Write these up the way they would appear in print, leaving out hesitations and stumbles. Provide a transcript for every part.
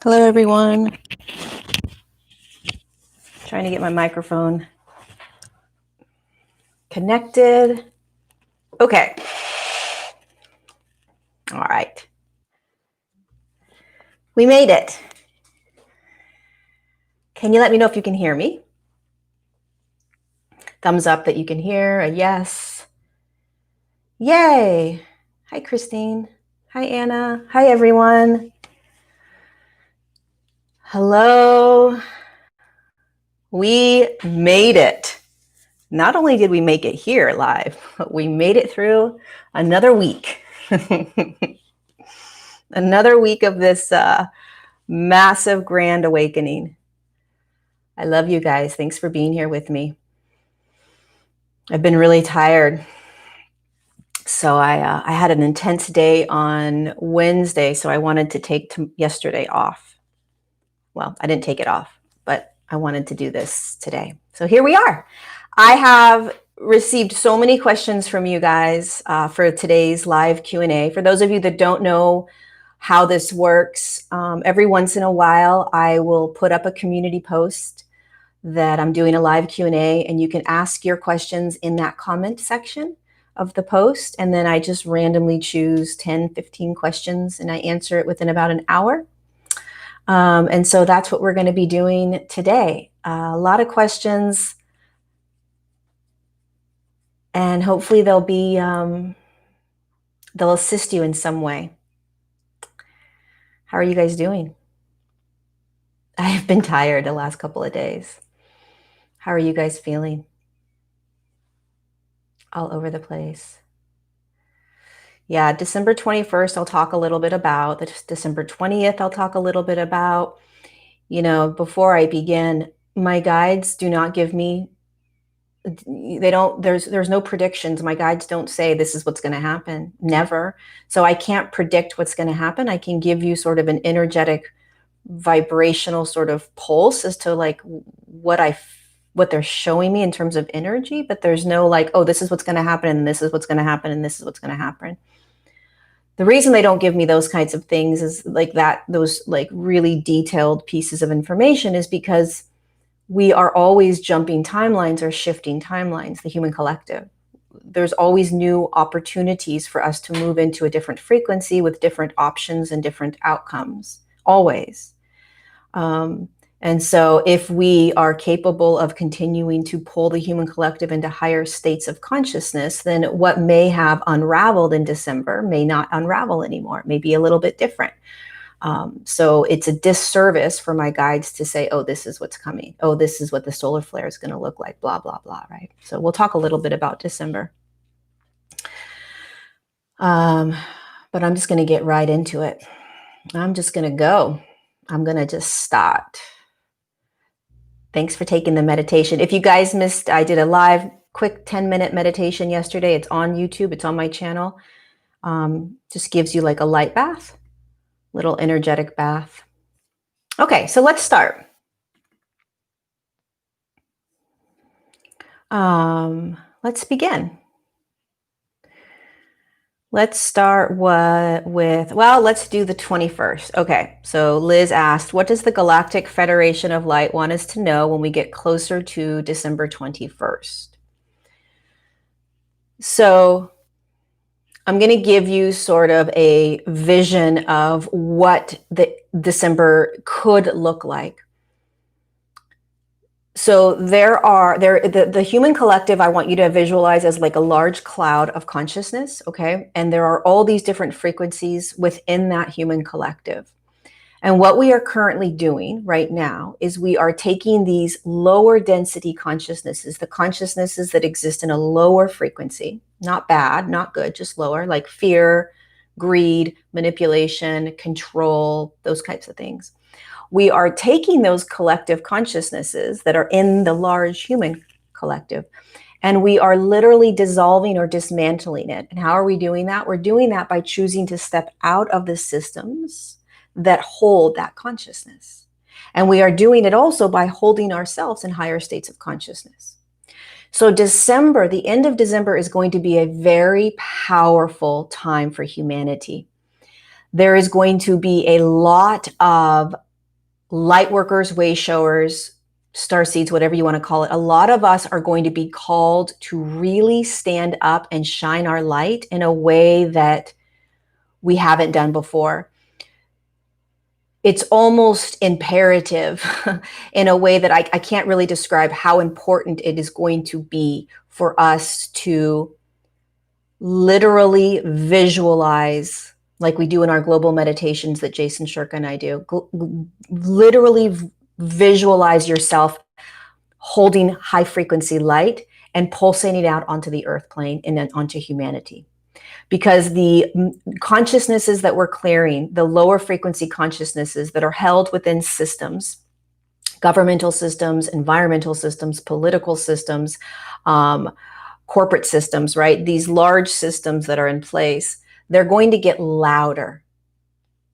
Hello, everyone. Trying to get my microphone connected. Okay. All right. We made it. Can you let me know if you can hear me? Thumbs up that you can hear, a yes. Yay. Hi, Christine. Hi, Anna. Hi, everyone. Hello. We made it. Not only did we make it here live, but we made it through another week. Another week of this massive grand awakening. I love you guys. Thanks for being here with me. I've been really tired. So I had an intense day on Wednesday, so I wanted to take yesterday off. Well, I didn't take it off, but I wanted to do this today. So here we are. I have received so many questions from you guys for today's live Q&A. For those of you that don't know how this works, every once in a while, I will put up a community post that I'm doing a live Q&A, and you can ask your questions in that comment section of the post. And then I just randomly choose 10, 15 questions and I answer it within about an hour. And so that's what we're going to be doing today. A lot of questions, and hopefully they'll assist you in some way. How are you guys doing? I have been tired the last couple of days. How are you guys feeling? All over the place. Yeah, December 21st, I'll talk a little bit about. December 20th, I'll talk a little bit about. You know, before I begin, my guides do not give me, there's no predictions. My guides don't say this is what's going to happen. Never. So I can't predict what's going to happen. I can give you sort of an energetic, vibrational sort of pulse as to like what they're showing me in terms of energy, but there's no like, oh, this is what's going to happen, and this is what's going to happen, and this is what's going to happen. The reason they don't give me those kinds of things is like that, those like really detailed pieces of information, is because we are always jumping timelines or shifting timelines, the human collective. There's always new opportunities for us to move into a different frequency with different options and different outcomes, always. And so if we are capable of continuing to pull the human collective into higher states of consciousness, then what may have unraveled in December may not unravel anymore. It may be a little bit different. So it's a disservice for my guides to say, oh, this is what's coming. Oh, this is what the solar flare is going to look like, blah, blah, blah, right? So we'll talk a little bit about December. But I'm just going to get right into it. I'm just going to go. I'm going to just start. Thanks for taking the meditation. If you guys missed, I did a live quick 10-minute meditation yesterday. It's on YouTube. It's on my channel. Just gives you like a light bath, little energetic bath. Okay, so let's start. Let's begin. Let's start let's do the 21st. Okay, so Liz asked, what does the Galactic Federation of Light want us to know when we get closer to December 21st? So I'm going to give you sort of a vision of what the December could look like. So the human collective, I want you to visualize as like a large cloud of consciousness, okay? And there are all these different frequencies within that human collective. And what we are currently doing right now is we are taking these lower density consciousnesses, the consciousnesses that exist in a lower frequency, not bad, not good, just lower, like fear, greed, manipulation, control, those types of things. We are taking those collective consciousnesses that are in the large human collective, and we are literally dissolving or dismantling it. And how are we doing that? We're doing that by choosing to step out of the systems that hold that consciousness. And we are doing it also by holding ourselves in higher states of consciousness. So December, the end of December, is going to be a very powerful time for humanity. There is going to be a lot of light workers, way showers, star seeds, whatever you want to call it, a lot of us are going to be called to really stand up and shine our light in a way that we haven't done before. It's almost imperative in a way that I can't really describe how important it is going to be for us to literally visualize, like we do in our global meditations that Jason Shirka and I do, literally visualize yourself holding high frequency light and pulsating it out onto the earth plane and then onto humanity. Because the consciousnesses that we're clearing, the lower frequency consciousnesses that are held within systems, governmental systems, environmental systems, political systems, corporate systems, right? These large systems that are in place, they're going to get louder.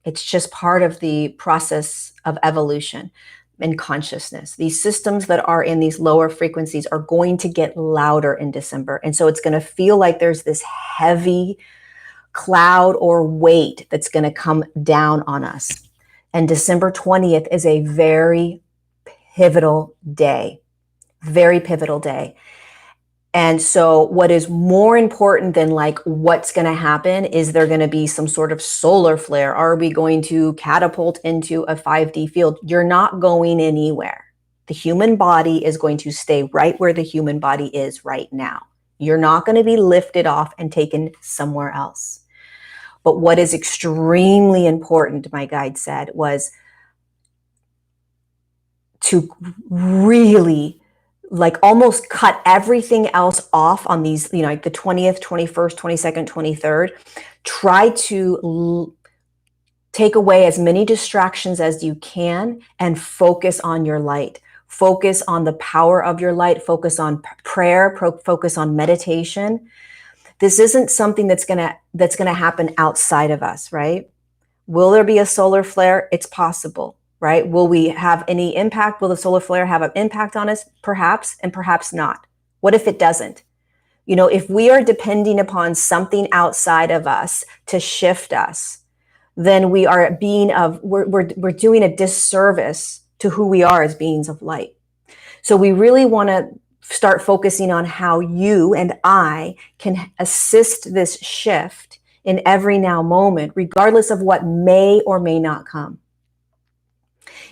It's just part of the process of evolution and consciousness. These systems that are in these lower frequencies are going to get louder in December. And so it's going to feel like there's this heavy cloud or weight that's going to come down on us. And December 20th is a very pivotal day, very pivotal day. And so what is more important than like what's going to happen is there going to be some sort of solar flare? Are we going to catapult into a 5D field? You're not going anywhere. The human body is going to stay right where the human body is right now. You're not going to be lifted off and taken somewhere else. But what is extremely important, my guide said, was to really like almost cut everything else off on these, you know, like the 20th, 21st, 22nd, 23rd. Try to take away as many distractions as you can and focus on your light. Focus on the power of your light. Focus on prayer. Focus on meditation. This isn't something that's gonna happen outside of us, right? Will there be a solar flare? It's possible. Right? Will we have any impact? Will the solar flare have an impact on us? Perhaps, and perhaps not. What if it doesn't? You know, if we are depending upon something outside of us to shift us, then we are we're doing a disservice to who we are as beings of light. So we really want to start focusing on how you and I can assist this shift in every now moment, regardless of what may or may not come.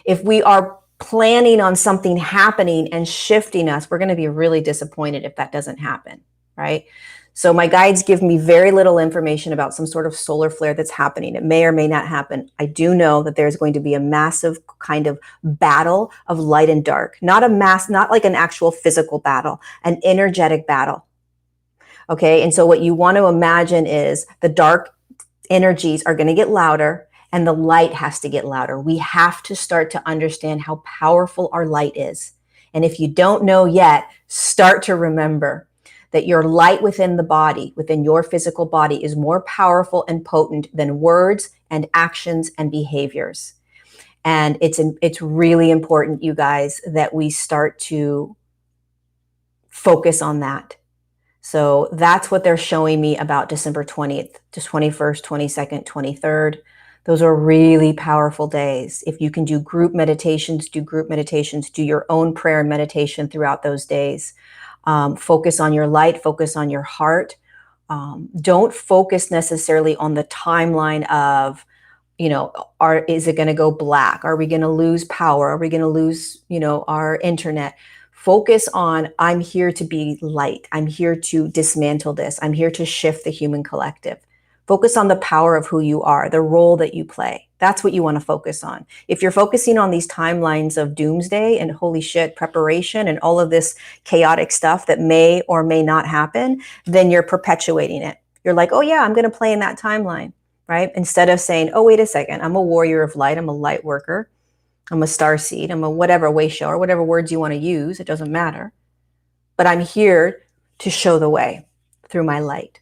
If we are planning on something happening and shifting us, we're going to be really disappointed if that doesn't happen, right? So my guides give me very little information about some sort of solar flare that's happening. It may or may not happen. I do know that there's going to be a massive kind of battle of light and dark, not like an actual physical battle, an energetic battle. Okay. And so what you want to imagine is the dark energies are going to get louder and the light has to get louder. We have to start to understand how powerful our light is. And if you don't know yet, start to remember that your light within the body, within your physical body, is more powerful and potent than words and actions and behaviors. And it's really important, you guys, that we start to focus on that. So that's what they're showing me about December 20th, to 21st, 22nd, 23rd. Those are really powerful days. If you can do group meditations, do group meditations, do your own prayer and meditation throughout those days. Focus on your light, focus on your heart. Don't focus necessarily on the timeline of, you know, is it going to go black? Are we going to lose power? Are we going to lose, you know, our internet? Focus on, I'm here to be light. I'm here to dismantle this. I'm here to shift the human collective. Focus on the power of who you are, the role that you play. That's what you want to focus on. If you're focusing on these timelines of doomsday and holy shit preparation and all of this chaotic stuff that may or may not happen, then you're perpetuating it. You're like, oh yeah, I'm going to play in that timeline, right? Instead of saying, oh, wait a second, I'm a warrior of light. I'm a light worker. I'm a starseed. I'm a whatever, way shower, whatever words you want to use. It doesn't matter. But I'm here to show the way through my light.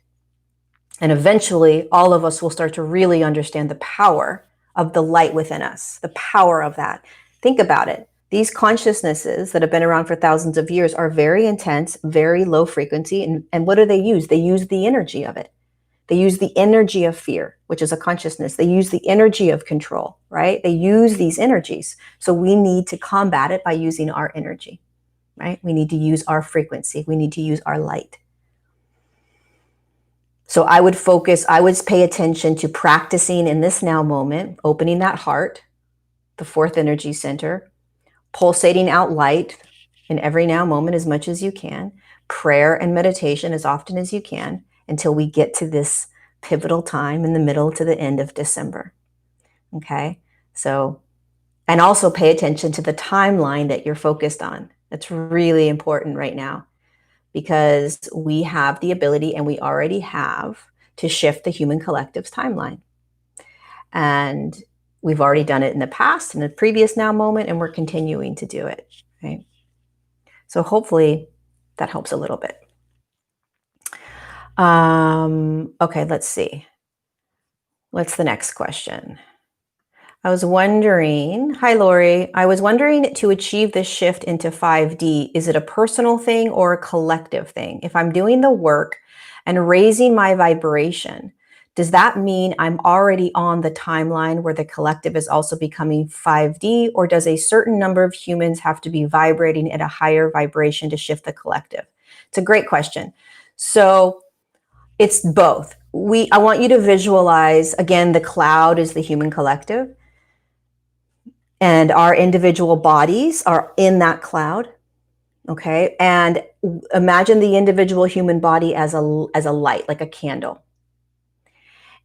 And eventually, all of us will start to really understand the power of the light within us, the power of that. Think about it. These consciousnesses that have been around for thousands of years are very intense, very low frequency. And what do they use? They use the energy of it. They use the energy of fear, which is a consciousness. They use the energy of control, right? They use these energies. So we need to combat it by using our energy, right? We need to use our frequency. We need to use our light. So I would pay attention to practicing in this now moment, opening that heart, the fourth energy center, pulsating out light in every now moment as much as you can, prayer and meditation as often as you can, until we get to this pivotal time in the middle to the end of December. Okay? So, and also pay attention to the timeline that you're focused on. That's really important right now, because we have the ability, and we already have, to shift the human collective's timeline. And we've already done it in the past, in the previous now moment, and we're continuing to do it, right? So hopefully that helps a little bit. Okay, let's see. What's the next question? I was wondering, hi Lorie, I was wondering, to achieve this shift into 5D, is it a personal thing or a collective thing? If I'm doing the work and raising my vibration, does that mean I'm already on the timeline where the collective is also becoming 5D, or does a certain number of humans have to be vibrating at a higher vibration to shift the collective? It's a great question. So it's both. I want you to visualize, again, the cloud is the human collective, and our individual bodies are in that cloud, okay? And imagine the individual human body as a light, like a candle.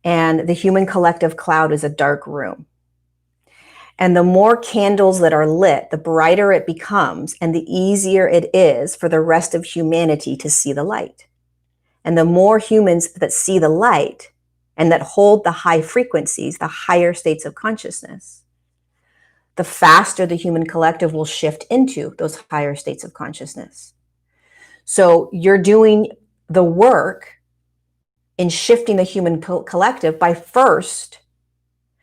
And the human collective cloud is a dark room. And the more candles that are lit, the brighter it becomes, and the easier it is for the rest of humanity to see the light. And the more humans that see the light and that hold the high frequencies, the higher states of consciousness, the faster the human collective will shift into those higher states of consciousness. So you're doing the work in shifting the human collective by first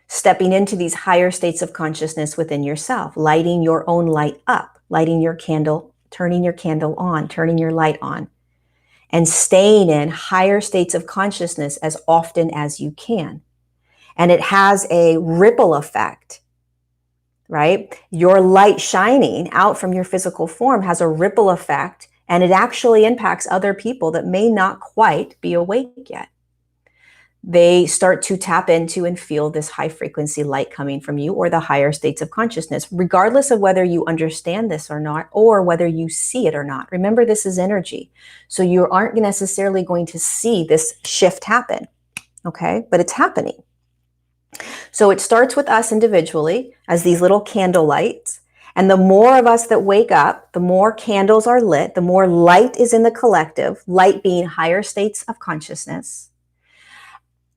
stepping into these higher states of consciousness within yourself, lighting your own light up, lighting your candle, turning your candle on, turning your light on, and staying in higher states of consciousness as often as you can. And it has a ripple effect, right? Your light shining out from your physical form has a ripple effect, and it actually impacts other people that may not quite be awake yet. They start to tap into and feel this high frequency light coming from you, or the higher states of consciousness, regardless of whether you understand this or not, or whether you see it or not. Remember, this is energy. So you aren't necessarily going to see this shift happen, okay? But it's happening. So it starts with us individually as these little candle lights. And the more of us that wake up, the more candles are lit, the more light is in the collective, light being higher states of consciousness,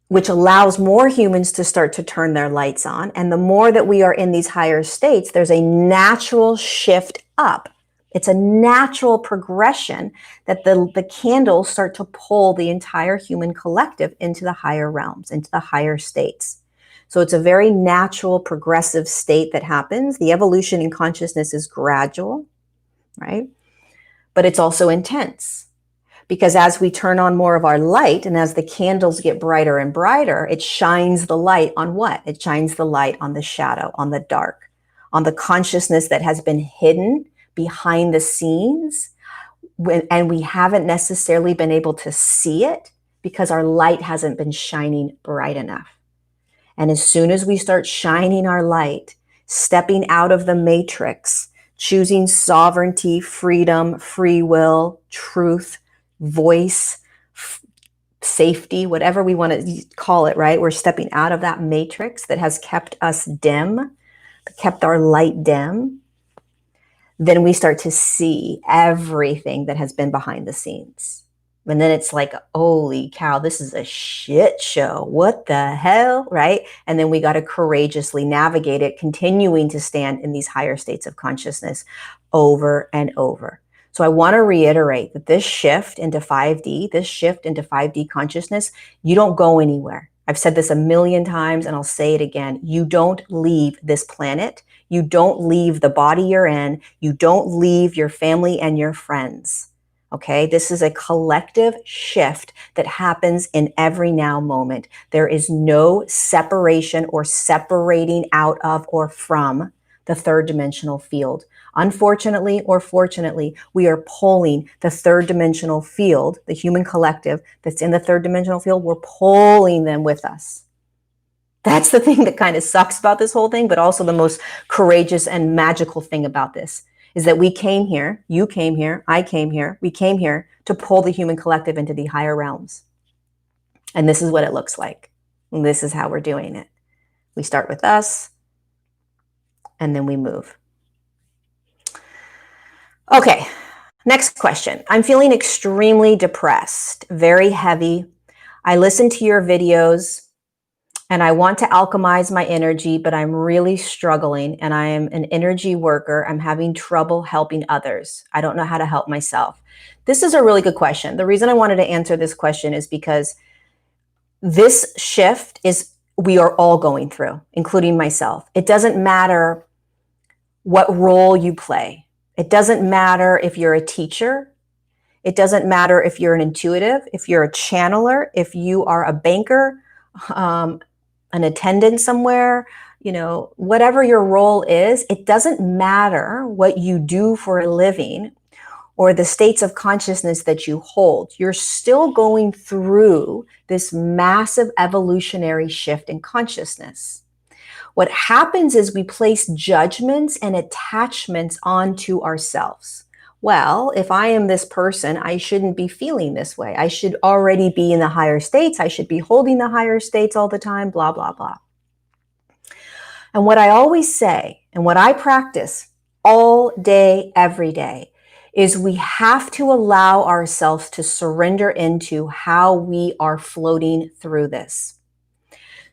which allows more humans to start to turn their lights on. And the more that we are in these higher states, there's a natural shift up. It's a natural progression that the candles start to pull the entire human collective into the higher realms, into the higher states. So it's a very natural, progressive state that happens. The evolution in consciousness is gradual, right? But it's also intense. Because as we turn on more of our light, and as the candles get brighter and brighter, it shines the light on what? It shines the light on the shadow, on the dark, on the consciousness that has been hidden behind the scenes, and we haven't necessarily been able to see it because our light hasn't been shining bright enough. And as soon as we start shining our light, stepping out of the matrix, choosing sovereignty, freedom, free will, truth, voice, safety, whatever we want to call it, right? We're stepping out of that matrix that has kept us dim, kept our light dim. Then we start to see everything that has been behind the scenes. And then it's like, holy cow, this is a shit show. What the hell, right? And then we got to courageously navigate it, continuing to stand in these higher states of consciousness over and over. So I want to reiterate that this shift into 5D, this shift into 5D consciousness, you don't go anywhere. I've said this a million times and I'll say it again. You don't leave this planet. You don't leave the body you're in. You don't leave your family and your friends. Okay, this is a collective shift that happens in every now moment. There is no separation or separating out of or from the third dimensional field. Unfortunately or fortunately, we are pulling the third dimensional field, the human collective that's in the third dimensional field, we're pulling them with us. That's the thing that kind of sucks about this whole thing, but also the most courageous and magical thing about this is that we came here, you came here, I came here, we came here to pull the human collective into the higher realms. And this is what it looks like. And this is how we're doing it. We start with us, and then we move. Okay, next question. I'm feeling extremely depressed, very heavy. I listen to your videos and I want to alchemize my energy, but I'm really struggling and I am an energy worker. I'm having trouble helping others. I don't know how to help myself. This is a really good question. The reason I wanted to answer this question is because this shift is we are all going through, including myself. It doesn't matter what role you play. It doesn't matter if you're a teacher. It doesn't matter if you're an intuitive, if you're a channeler, if you are a banker, an attendant somewhere, whatever your role is, it doesn't matter what you do for a living or the states of consciousness that you hold. You're still going through this massive evolutionary shift in consciousness. What happens is we place judgments and attachments onto ourselves. Well, if I am this person, I shouldn't be feeling this way. I should already be in the higher states. I should be holding the higher states all the time, blah, blah, blah. And what I always say, and what I practice all day, every day, is we have to allow ourselves to surrender into how we are floating through this.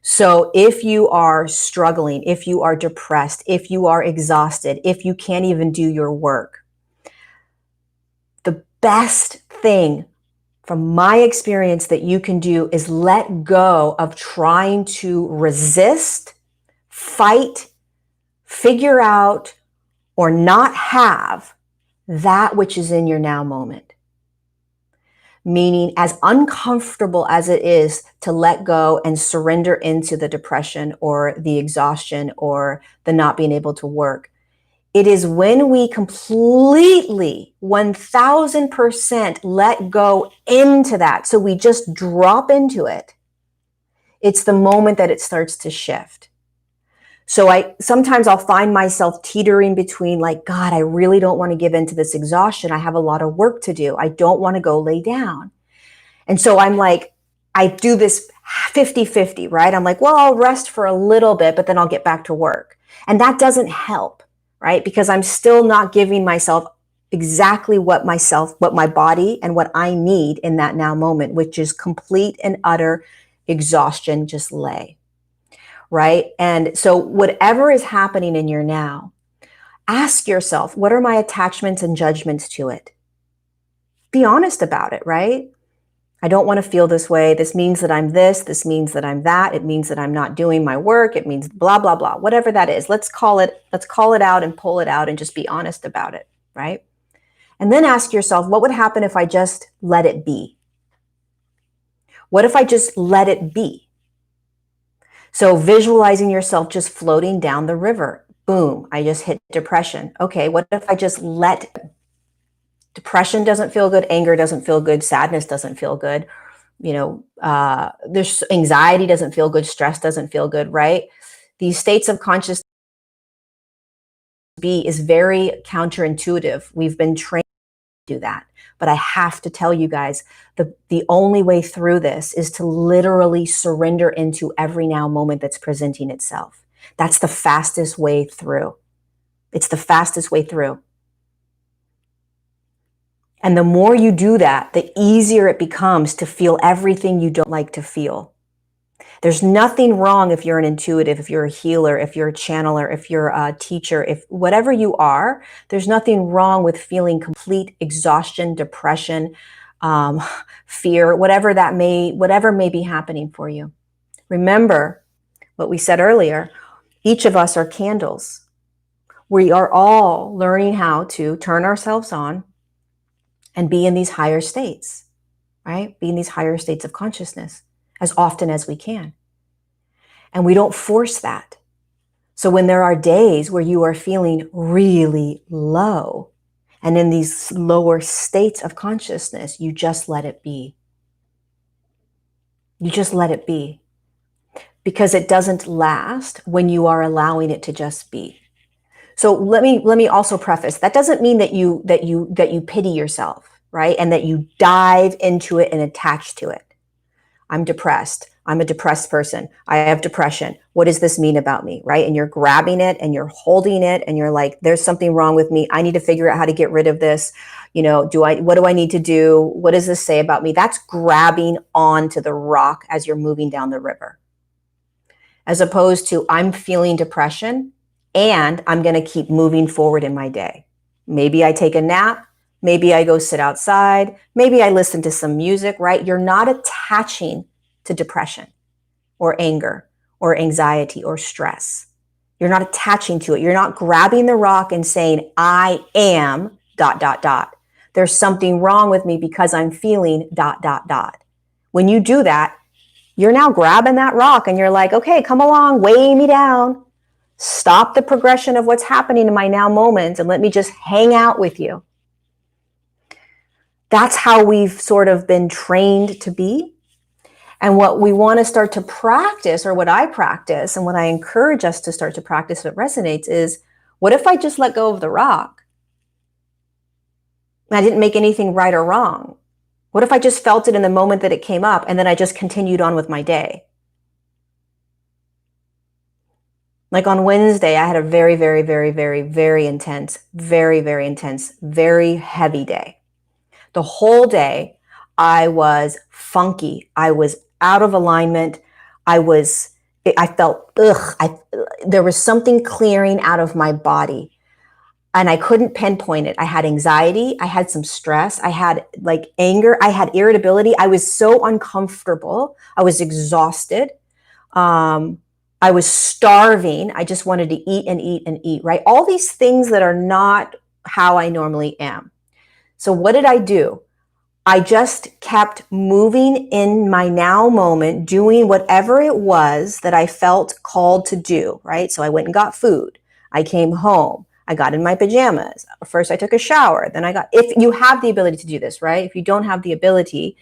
So if you are struggling, if you are depressed, if you are exhausted, if you can't even do your work, the best thing from my experience that you can do is let go of trying to resist, fight, figure out, or not have that which is in your now moment. Meaning, as uncomfortable as it is to let go and surrender into the depression or the exhaustion or the not being able to work, it is when we completely 1000% let go into that. So we just drop into it. It's the moment that it starts to shift. So sometimes I'll find myself teetering between like, God, I really don't want to give into this exhaustion. I have a lot of work to do. I don't want to go lay down. And so I'm like, I do this 50-50, right? I'm like, well, I'll rest for a little bit, but then I'll get back to work. And that doesn't help, right? Because I'm still not giving myself exactly what my body and what I need in that now moment, which is complete and utter exhaustion, just lay. Right? And so whatever is happening in your now, ask yourself, what are my attachments and judgments to it? Be honest about it, right? I don't want to feel this way. This means that I'm this. This means that I'm that. It means that I'm not doing my work. It means blah, blah, blah, whatever that is. Let's call it out and pull it out and just be honest about it, right? And then ask yourself, what would happen if I just let it be? What if I just let it be? So visualizing yourself just floating down the river. Boom, I just hit depression. Okay, what if I just let depression doesn't feel good, anger doesn't feel good, sadness doesn't feel good, there's anxiety doesn't feel good, stress doesn't feel good, right? These states of consciousness is very counterintuitive. We've been trained to do that. But I have to tell you guys, the only way through this is to literally surrender into every now moment that's presenting itself. That's the fastest way through. It's the fastest way through. And the more you do that, the easier it becomes to feel everything you don't like to feel. There's nothing wrong if you're an intuitive, if you're a healer, if you're a channeler, if you're a teacher, if whatever you are, there's nothing wrong with feeling complete exhaustion, depression, fear, whatever may be happening for you. Remember what we said earlier, each of us are candles. We are all learning how to turn ourselves on and be in these higher states, right? Be in these higher states of consciousness as often as we can. And we don't force that. So when there are days where you are feeling really low and in these lower states of consciousness, you just let it be. You just let it be. Because it doesn't last when you are allowing it to just be. So let me also preface, that doesn't mean that you pity yourself, right? And that you dive into it and attach to it. I'm depressed. I'm a depressed person. I have depression. What does this mean about me, right? And you're grabbing it and you're holding it and you're like, there's something wrong with me. I need to figure out how to get rid of this. You know, what do I need to do? What does this say about me? That's grabbing onto the rock as you're moving down the river. As opposed to, I'm feeling depression and I'm going to keep moving forward in my day. Maybe I take a nap. Maybe I go sit outside. Maybe I listen to some music, right? You're not attaching to depression or anger or anxiety or stress. You're not attaching to it. You're not grabbing the rock and saying, I am ... There's something wrong with me because I'm feeling ... When you do that, you're now grabbing that rock and you're like, okay, come along, weigh me down. Stop the progression of what's happening in my now moment and let me just hang out with you. That's how we've sort of been trained to be. And what we want to start to practice, or what I practice and what I encourage us to start to practice if it resonates, is what if I just let go of the rock? I didn't make anything right or wrong. What if I just felt it in the moment that it came up and then I just continued on with my day? Like on Wednesday, I had a very, very, very, very, very intense, very, very intense, very heavy day. The whole day, I was funky. I was out of alignment. I felt, there was something clearing out of my body. And I couldn't pinpoint it. I had anxiety. I had some stress. I had like anger. I had irritability. I was so uncomfortable. I was exhausted. I was starving. I just wanted to eat and eat and eat, right? All these things that are not how I normally am. So what did I do? I just kept moving in my now moment, doing whatever it was that I felt called to do, right? So I went and got food. I came home. I got in my pajamas. First, I took a shower. Then if you have the ability to do this, right? If you don't have the ability,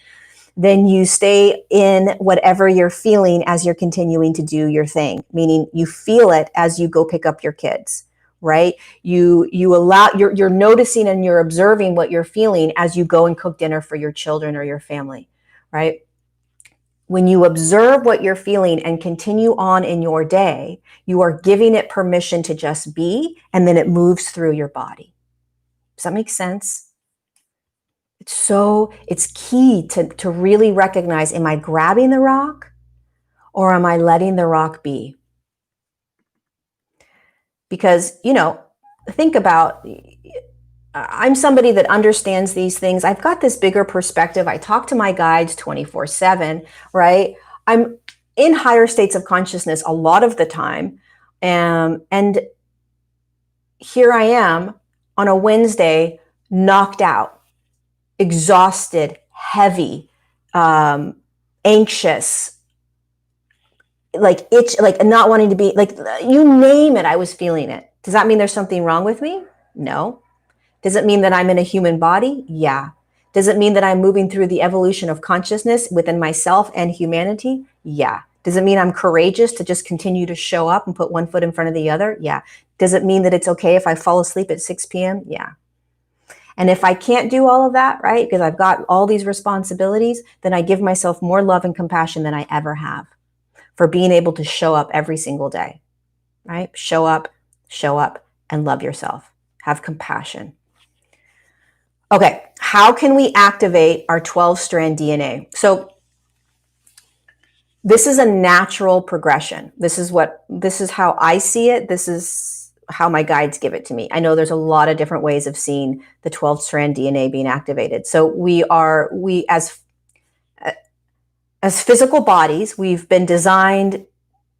then you stay in whatever you're feeling as you're continuing to do your thing, meaning you feel it as you go pick up your kids, right? You're noticing and you're observing what you're feeling as you go and cook dinner for your children or your family, right? When you observe what you're feeling and continue on in your day, you are giving it permission to just be, and then it moves through your body. Does that make sense? It's key to really recognize, am I grabbing the rock or am I letting the rock be? Because, think about, I'm somebody that understands these things. I've got this bigger perspective. I talk to my guides 24/7, right? I'm in higher states of consciousness a lot of the time. And here I am on a Wednesday, knocked out, exhausted, heavy, anxious, like not wanting to be, like, you name it, I was feeling it. Does that mean there's something wrong with me? No. Does it mean that I'm in a human body? Yeah. Does it mean that I'm moving through the evolution of consciousness within myself and humanity? Yeah. Does it mean I'm courageous to just continue to show up and put one foot in front of the other? Yeah. Does it mean that it's okay if I fall asleep at 6 p.m.? Yeah. And if I can't do all of that, right, because I've got all these responsibilities, then I give myself more love and compassion than I ever have for being able to show up every single day, right? Show up, and love yourself. Have compassion. Okay, how can we activate our 12-strand DNA? So this is a natural progression. This is how I see it. This is how my guides give it to me. I know there's a lot of different ways of seeing the 12-strand DNA being activated. So we as physical bodies, we've been designed,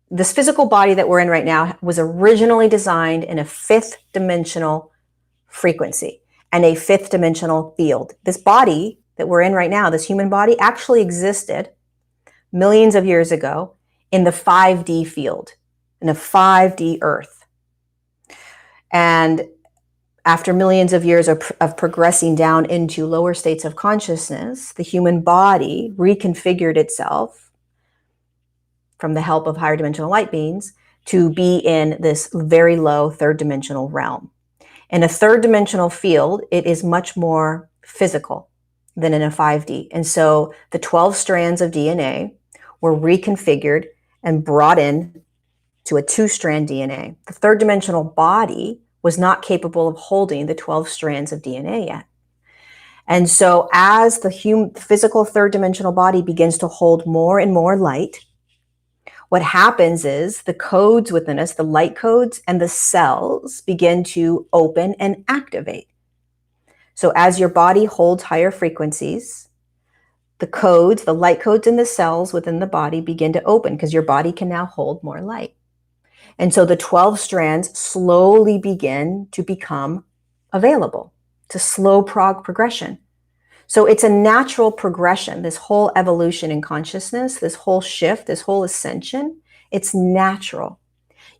this physical body that we're in right now was originally designed in a 5th dimensional frequency. and a fifth dimensional field. This body that we're in right now, this human body, actually existed millions of years ago in the 5D field, in a 5D Earth. And after millions of years of progressing down into lower states of consciousness, the human body reconfigured itself from the help of higher dimensional light beings to be in this very low third dimensional realm. In a third dimensional field, it is much more physical than in a 5D. And so the 12 strands of DNA were reconfigured and brought in to a 2-strand DNA. The third dimensional body was not capable of holding the 12 strands of DNA yet. And so as the physical third dimensional body begins to hold more and more light, what happens is the codes within us, the light codes and the cells, begin to open and activate. So as your body holds higher frequencies, the codes, the light codes in the cells within the body begin to open because your body can now hold more light. And so the 12 strands slowly begin to become available. It's a slow progression. So it's a natural progression, this whole evolution in consciousness, this whole shift, this whole ascension, it's natural.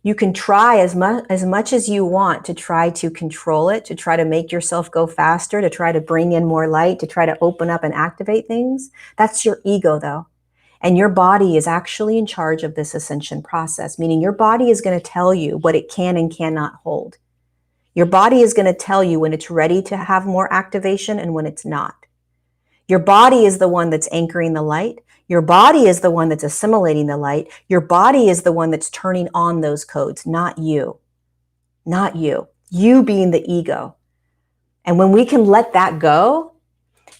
You can try as much as you want to try to control it, to try to make yourself go faster, to try to bring in more light, to try to open up and activate things. That's your ego, though. And your body is actually in charge of this ascension process, meaning your body is going to tell you what it can and cannot hold. Your body is going to tell you when it's ready to have more activation and when it's not. Your body is the one that's anchoring the light. Your body is the one that's assimilating the light. Your body is the one that's turning on those codes, not you. Not you. You being the ego. And when we can let that go,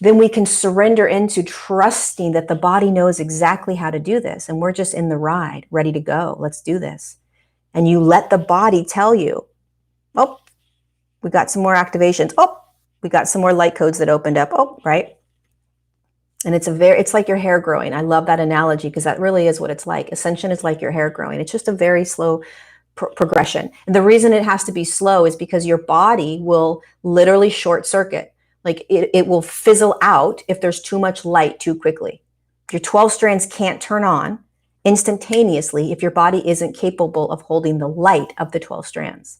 then we can surrender into trusting that the body knows exactly how to do this. And we're just in the ride, ready to go. Let's do this. And you let the body tell you, oh, we got some more activations. Oh, we got some more light codes that opened up. Oh, right. And it's like your hair growing. I love that analogy because that really is what it's like. Ascension is like your hair growing. It's just a very slow progression. And the reason it has to be slow is because your body will literally short circuit. Like it will fizzle out if there's too much light too quickly. Your 12 strands can't turn on instantaneously if your body isn't capable of holding the light of the 12 strands,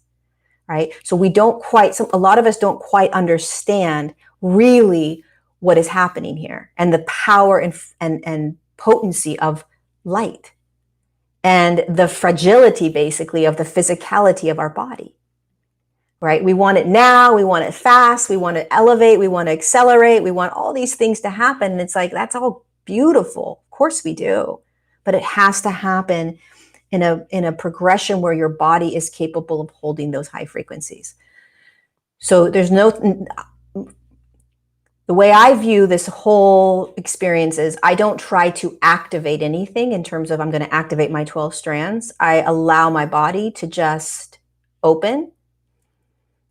right? So a lot of us don't quite understand really what is happening here and the power and potency of light and the fragility basically of the physicality of our body, right? We want it now, we want it fast, we want to elevate, we want to accelerate, we want all these things to happen. And it's like, that's all beautiful. Of course we do, but it has to happen in a progression where your body is capable of holding those high frequencies. So the way I view this whole experience is I don't try to activate anything in terms of I'm going to activate my 12 strands. I allow my body to just open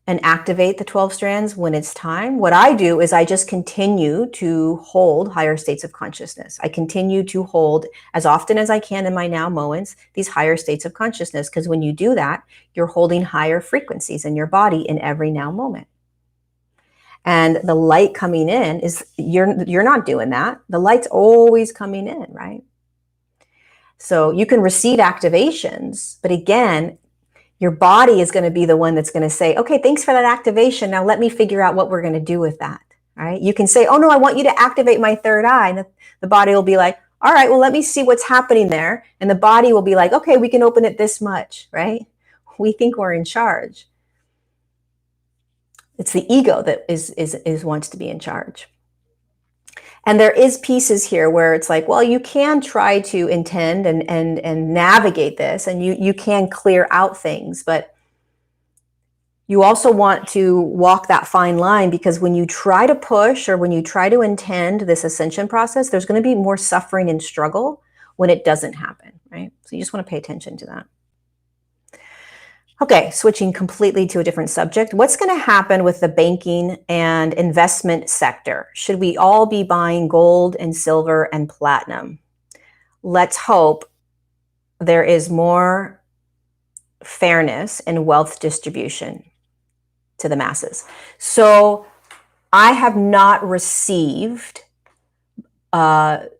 and activate the 12 strands when it's time. What I do is I just continue to hold higher states of consciousness. I continue to hold as often as I can in my now moments, these higher states of consciousness, because when you do that, you're holding higher frequencies in your body in every now moment. And the light coming in is, you're not doing that. The light's always coming in, right? So you can receive activations, but again, your body is going to be the one that's going to say, okay, thanks for that activation. Now let me figure out what we're going to do with that, right? You can say, oh no, I want you to activate my third eye. And the body will be like, all right, well, let me see what's happening there. And the body will be like, okay, we can open it this much, right? We think we're in charge. It's the ego that wants to be in charge. And there is pieces here where it's like, well, you can try to intend and navigate this, and you can clear out things, but you also want to walk that fine line, because when you try to push or when you try to intend this ascension process, there's going to be more suffering and struggle when it doesn't happen, right? So you just want to pay attention to that. Okay, switching completely to a different subject. What's going to happen with the banking and investment sector? Should we all be buying gold and silver and platinum? Let's hope there is more fairness in wealth distribution to the masses. So I have not received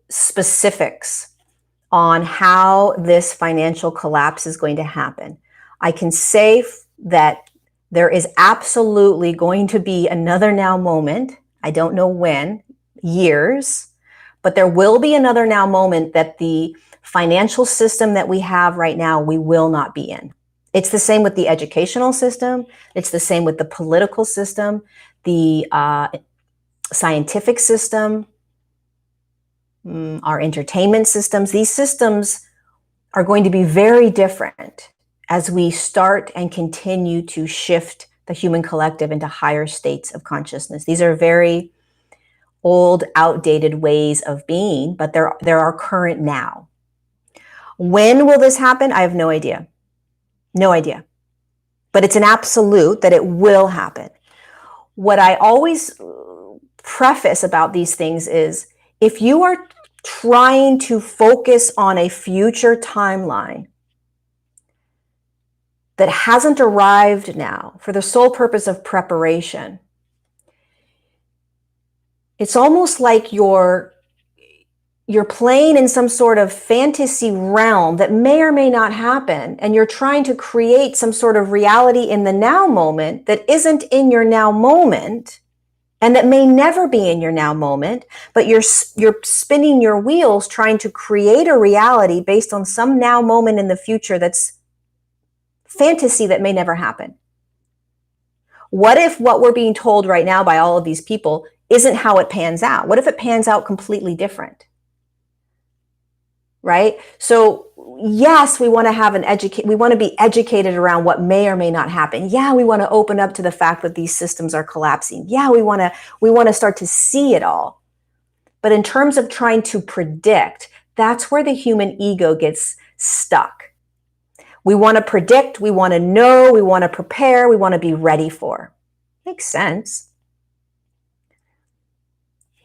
specifics on how this financial collapse is going to happen. I can say that there is absolutely going to be another now moment. I don't know when, years, but there will be another now moment that the financial system that we have right now, we will not be in. It's the same with the educational system. It's the same with the political system, the scientific system, our entertainment systems. These systems are going to be very different as we start and continue to shift the human collective into higher states of consciousness. These are very old, outdated ways of being, but they're our current now. When will this happen? I have no idea. No idea. But it's an absolute that it will happen. What I always preface about these things is, if you are trying to focus on a future timeline that hasn't arrived now for the sole purpose of preparation, it's almost like you're playing in some sort of fantasy realm that may or may not happen, and you're trying to create some sort of reality in the now moment that isn't in your now moment, and that may never be in your now moment, but you're spinning your wheels trying to create a reality based on some now moment in the future that's fantasy that may never happen. What if what we're being told right now by all of these people isn't how it pans out? What if it pans out completely different? Right? So yes, we want to have we want to be educated around what may or may not happen. Yeah, we want to open up to the fact that these systems are collapsing. Yeah, we want to start to see it all. But in terms of trying to predict, that's where the human ego gets stuck. We want to predict, we want to know, we want to prepare, we want to be ready for. Makes sense.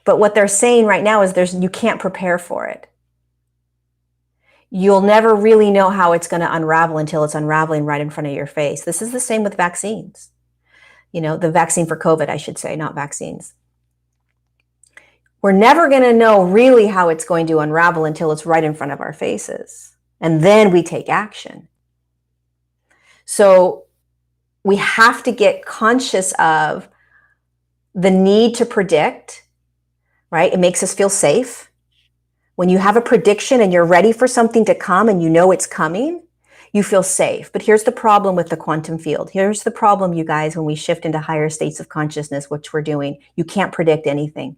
But what they're saying right now is you can't prepare for it. You'll never really know how it's going to unravel until it's unraveling right in front of your face. This is the same with vaccines. The vaccine for COVID, I should say, not vaccines. We're never going to know really how it's going to unravel until it's right in front of our faces. And then we take action. So we have to get conscious of the need to predict, right? It makes us feel safe. When you have a prediction and you're ready for something to come and you know it's coming, you feel safe. But here's the problem with the quantum field. Here's the problem, you guys, when we shift into higher states of consciousness, which we're doing. You can't predict anything.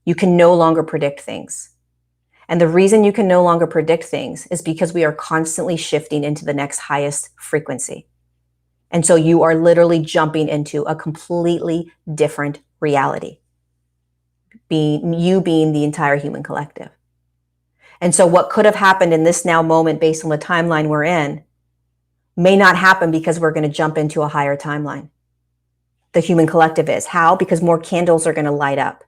You can no longer predict things. And the reason you can no longer predict things is because we are constantly shifting into the next highest frequency. And so you are literally jumping into a completely different reality, being the entire human collective. And so what could have happened in this now moment based on the timeline we're in may not happen because we're going to jump into a higher timeline. The human collective is. How? Because more candles are going to light up,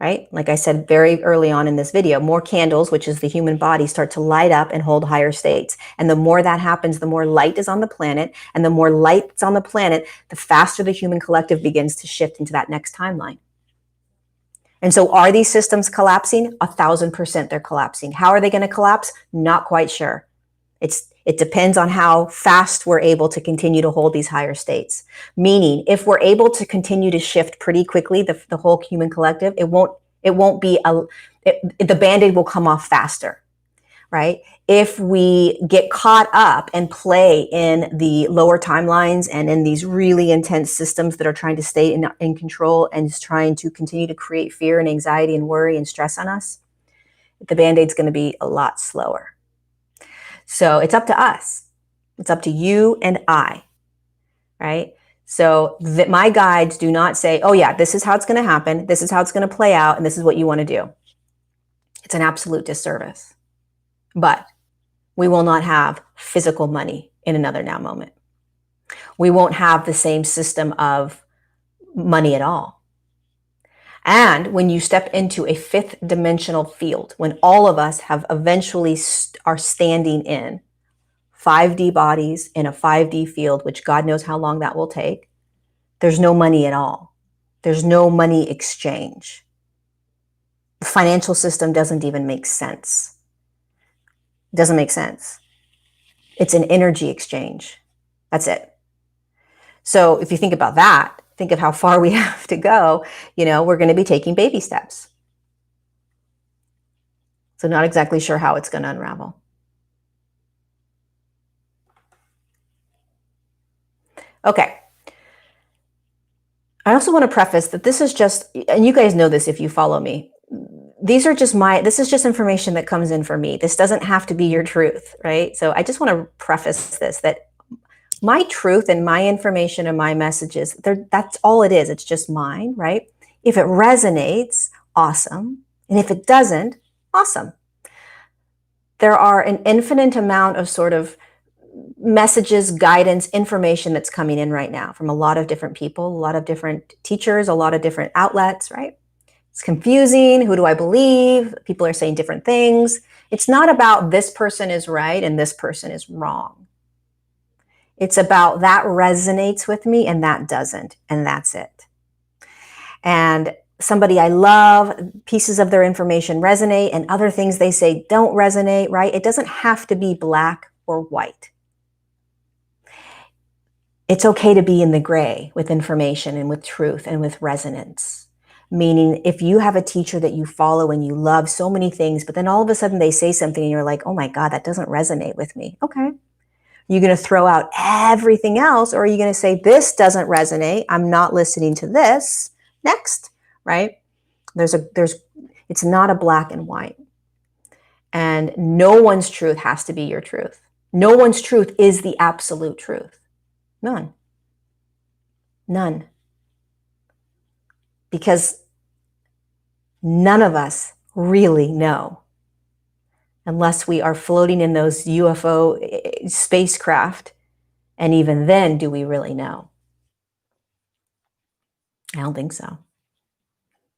right? Like I said very early on in this video, more candles, which is the human body, start to light up and hold higher states. And the more that happens, the more light is on the planet. And the more light that's on the planet, the faster the human collective begins to shift into that next timeline. And so are these systems collapsing? 1,000% they're collapsing. How are they going to collapse? Not quite sure. It depends on how fast we're able to continue to hold these higher states. Meaning, if we're able to continue to shift pretty quickly, the whole human collective, it won't be the Band-Aid will come off faster, right? If we get caught up and play in the lower timelines and in these really intense systems that are trying to stay in control and is trying to continue to create fear and anxiety and worry and stress on us, the Band-Aid's going to be a lot slower. So it's up to us. It's up to you and I, right? So my guides do not say, oh yeah, this is how it's going to happen. This is how it's going to play out. And this is what you want to do. It's an absolute disservice. But we will not have physical money in another now moment. We won't have the same system of money at all. And when you step into a fifth dimensional field, when all of us have eventually are standing in 5D bodies in a 5D field, which God knows how long that will take, there's no money at all. There's no money exchange. The financial system doesn't even make sense. It doesn't make sense. It's an energy exchange. That's it. So if you think about that, think of how far we have to go. We're going to be taking baby steps. So not exactly sure how it's going to unravel. Okay. I also want to preface that this is just, and you guys know this if you follow me, this is just information that comes in for me. This doesn't have to be your truth, right? So I just want to preface this, that my truth and my information and my messages, that's all it is. It's just mine, right? If it resonates, awesome. And if it doesn't, awesome. There are an infinite amount of sort of messages, guidance, information that's coming in right now from a lot of different people, a lot of different teachers, a lot of different outlets, right? It's confusing. Who do I believe? People are saying different things. It's not about this person is right and this person is wrong. It's about that resonates with me and that doesn't, and that's it. And somebody I love, pieces of their information resonate and other things they say don't resonate, right? It doesn't have to be black or white. It's okay to be in the gray with information and with truth and with resonance. Meaning, if you have a teacher that you follow and you love so many things, but then all of a sudden they say something and you're like, oh my God, that doesn't resonate with me. Okay. You're going to throw out everything else, or are you going to say, this doesn't resonate, I'm not listening to this, next, right? It's not a black and white. And no one's truth has to be your truth. No one's truth is the absolute truth. None. Because none of us really know, unless we are floating in those UFO spacecraft. And even then, do we really know? I don't think so.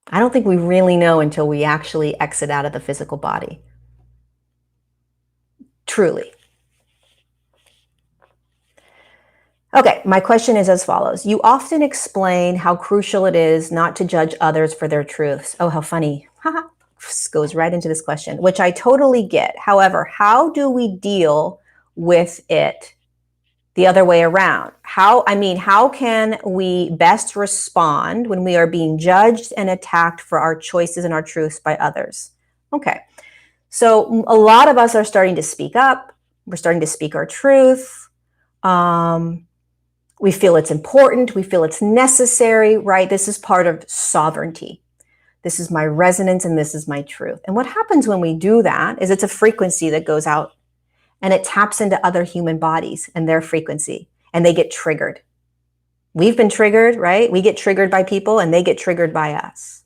I don't think we really know until we actually exit out of the physical body. Truly. Okay, my question is as follows. You often explain how crucial it is not to judge others for their truths. Oh, how funny. Goes right into this question, which I totally get. However, how do we deal with it the other way around? How can we best respond when we are being judged and attacked for our choices and our truths by others? Okay, so a lot of us are starting to speak up. We're starting to speak our truth. We feel it's important. We feel it's necessary, right? This is part of sovereignty. This is my resonance and this is my truth. And what happens when we do that is it's a frequency that goes out and it taps into other human bodies and their frequency, and they get triggered. We've been triggered, right? We get triggered by people and they get triggered by us.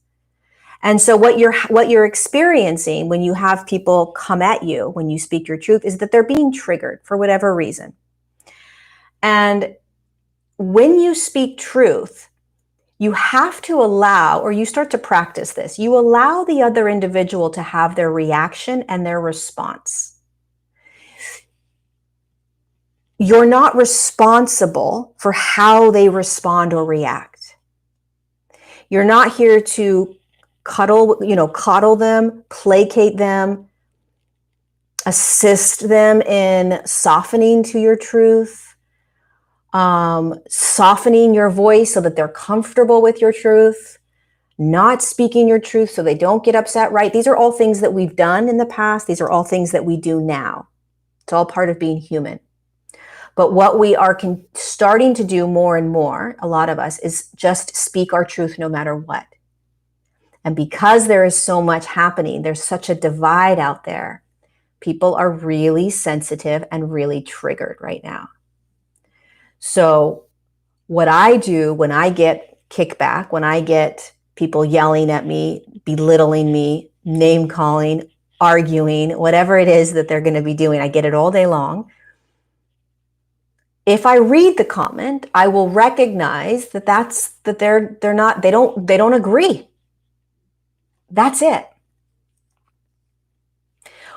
And so what you're experiencing when you have people come at you, when you speak your truth, is that they're being triggered for whatever reason. And when you speak truth, you have to allow, or you start to practice this, you allow the other individual to have their reaction and their response. You're not responsible for how they respond or react. You're not here to coddle them, placate them, assist them in softening to your truth. Softening your voice so that they're comfortable with your truth, not speaking your truth so they don't get upset, right? These are all things that we've done in the past. These are all things that we do now. It's all part of being human. But what we are starting to do more and more, a lot of us, is just speak our truth no matter what. And because there is so much happening, there's such a divide out there, people are really sensitive and really triggered right now. So what I do when I get kickback, when I get people yelling at me, belittling me, name calling, arguing, whatever it is that they're going to be doing, I get it all day long. If I read the comment, I will recognize that they don't agree. That's it.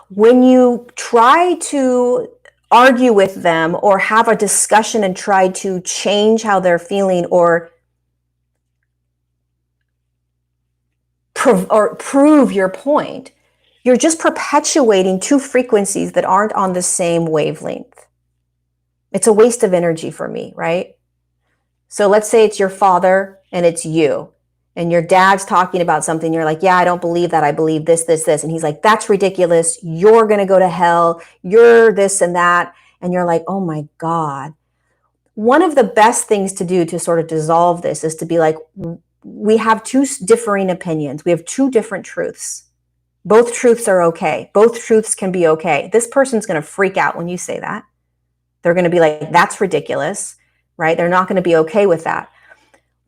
When you try to argue with them or have a discussion and try to change how they're feeling or prove your point, you're just perpetuating two frequencies that aren't on the same wavelength. It's a waste of energy for me, right? So let's say it's your father and it's you, and your dad's talking about something. You're like, yeah, I don't believe that. I believe this, this, this. And he's like, that's ridiculous. You're going to go to hell. You're this and that. And you're like, oh my God. One of the best things to do to sort of dissolve this is to be like, we have two differing opinions. We have two different truths. Both truths are okay. Both truths can be okay. This person's going to freak out when you say that. They're going to be like, that's ridiculous, right? They're not going to be okay with that.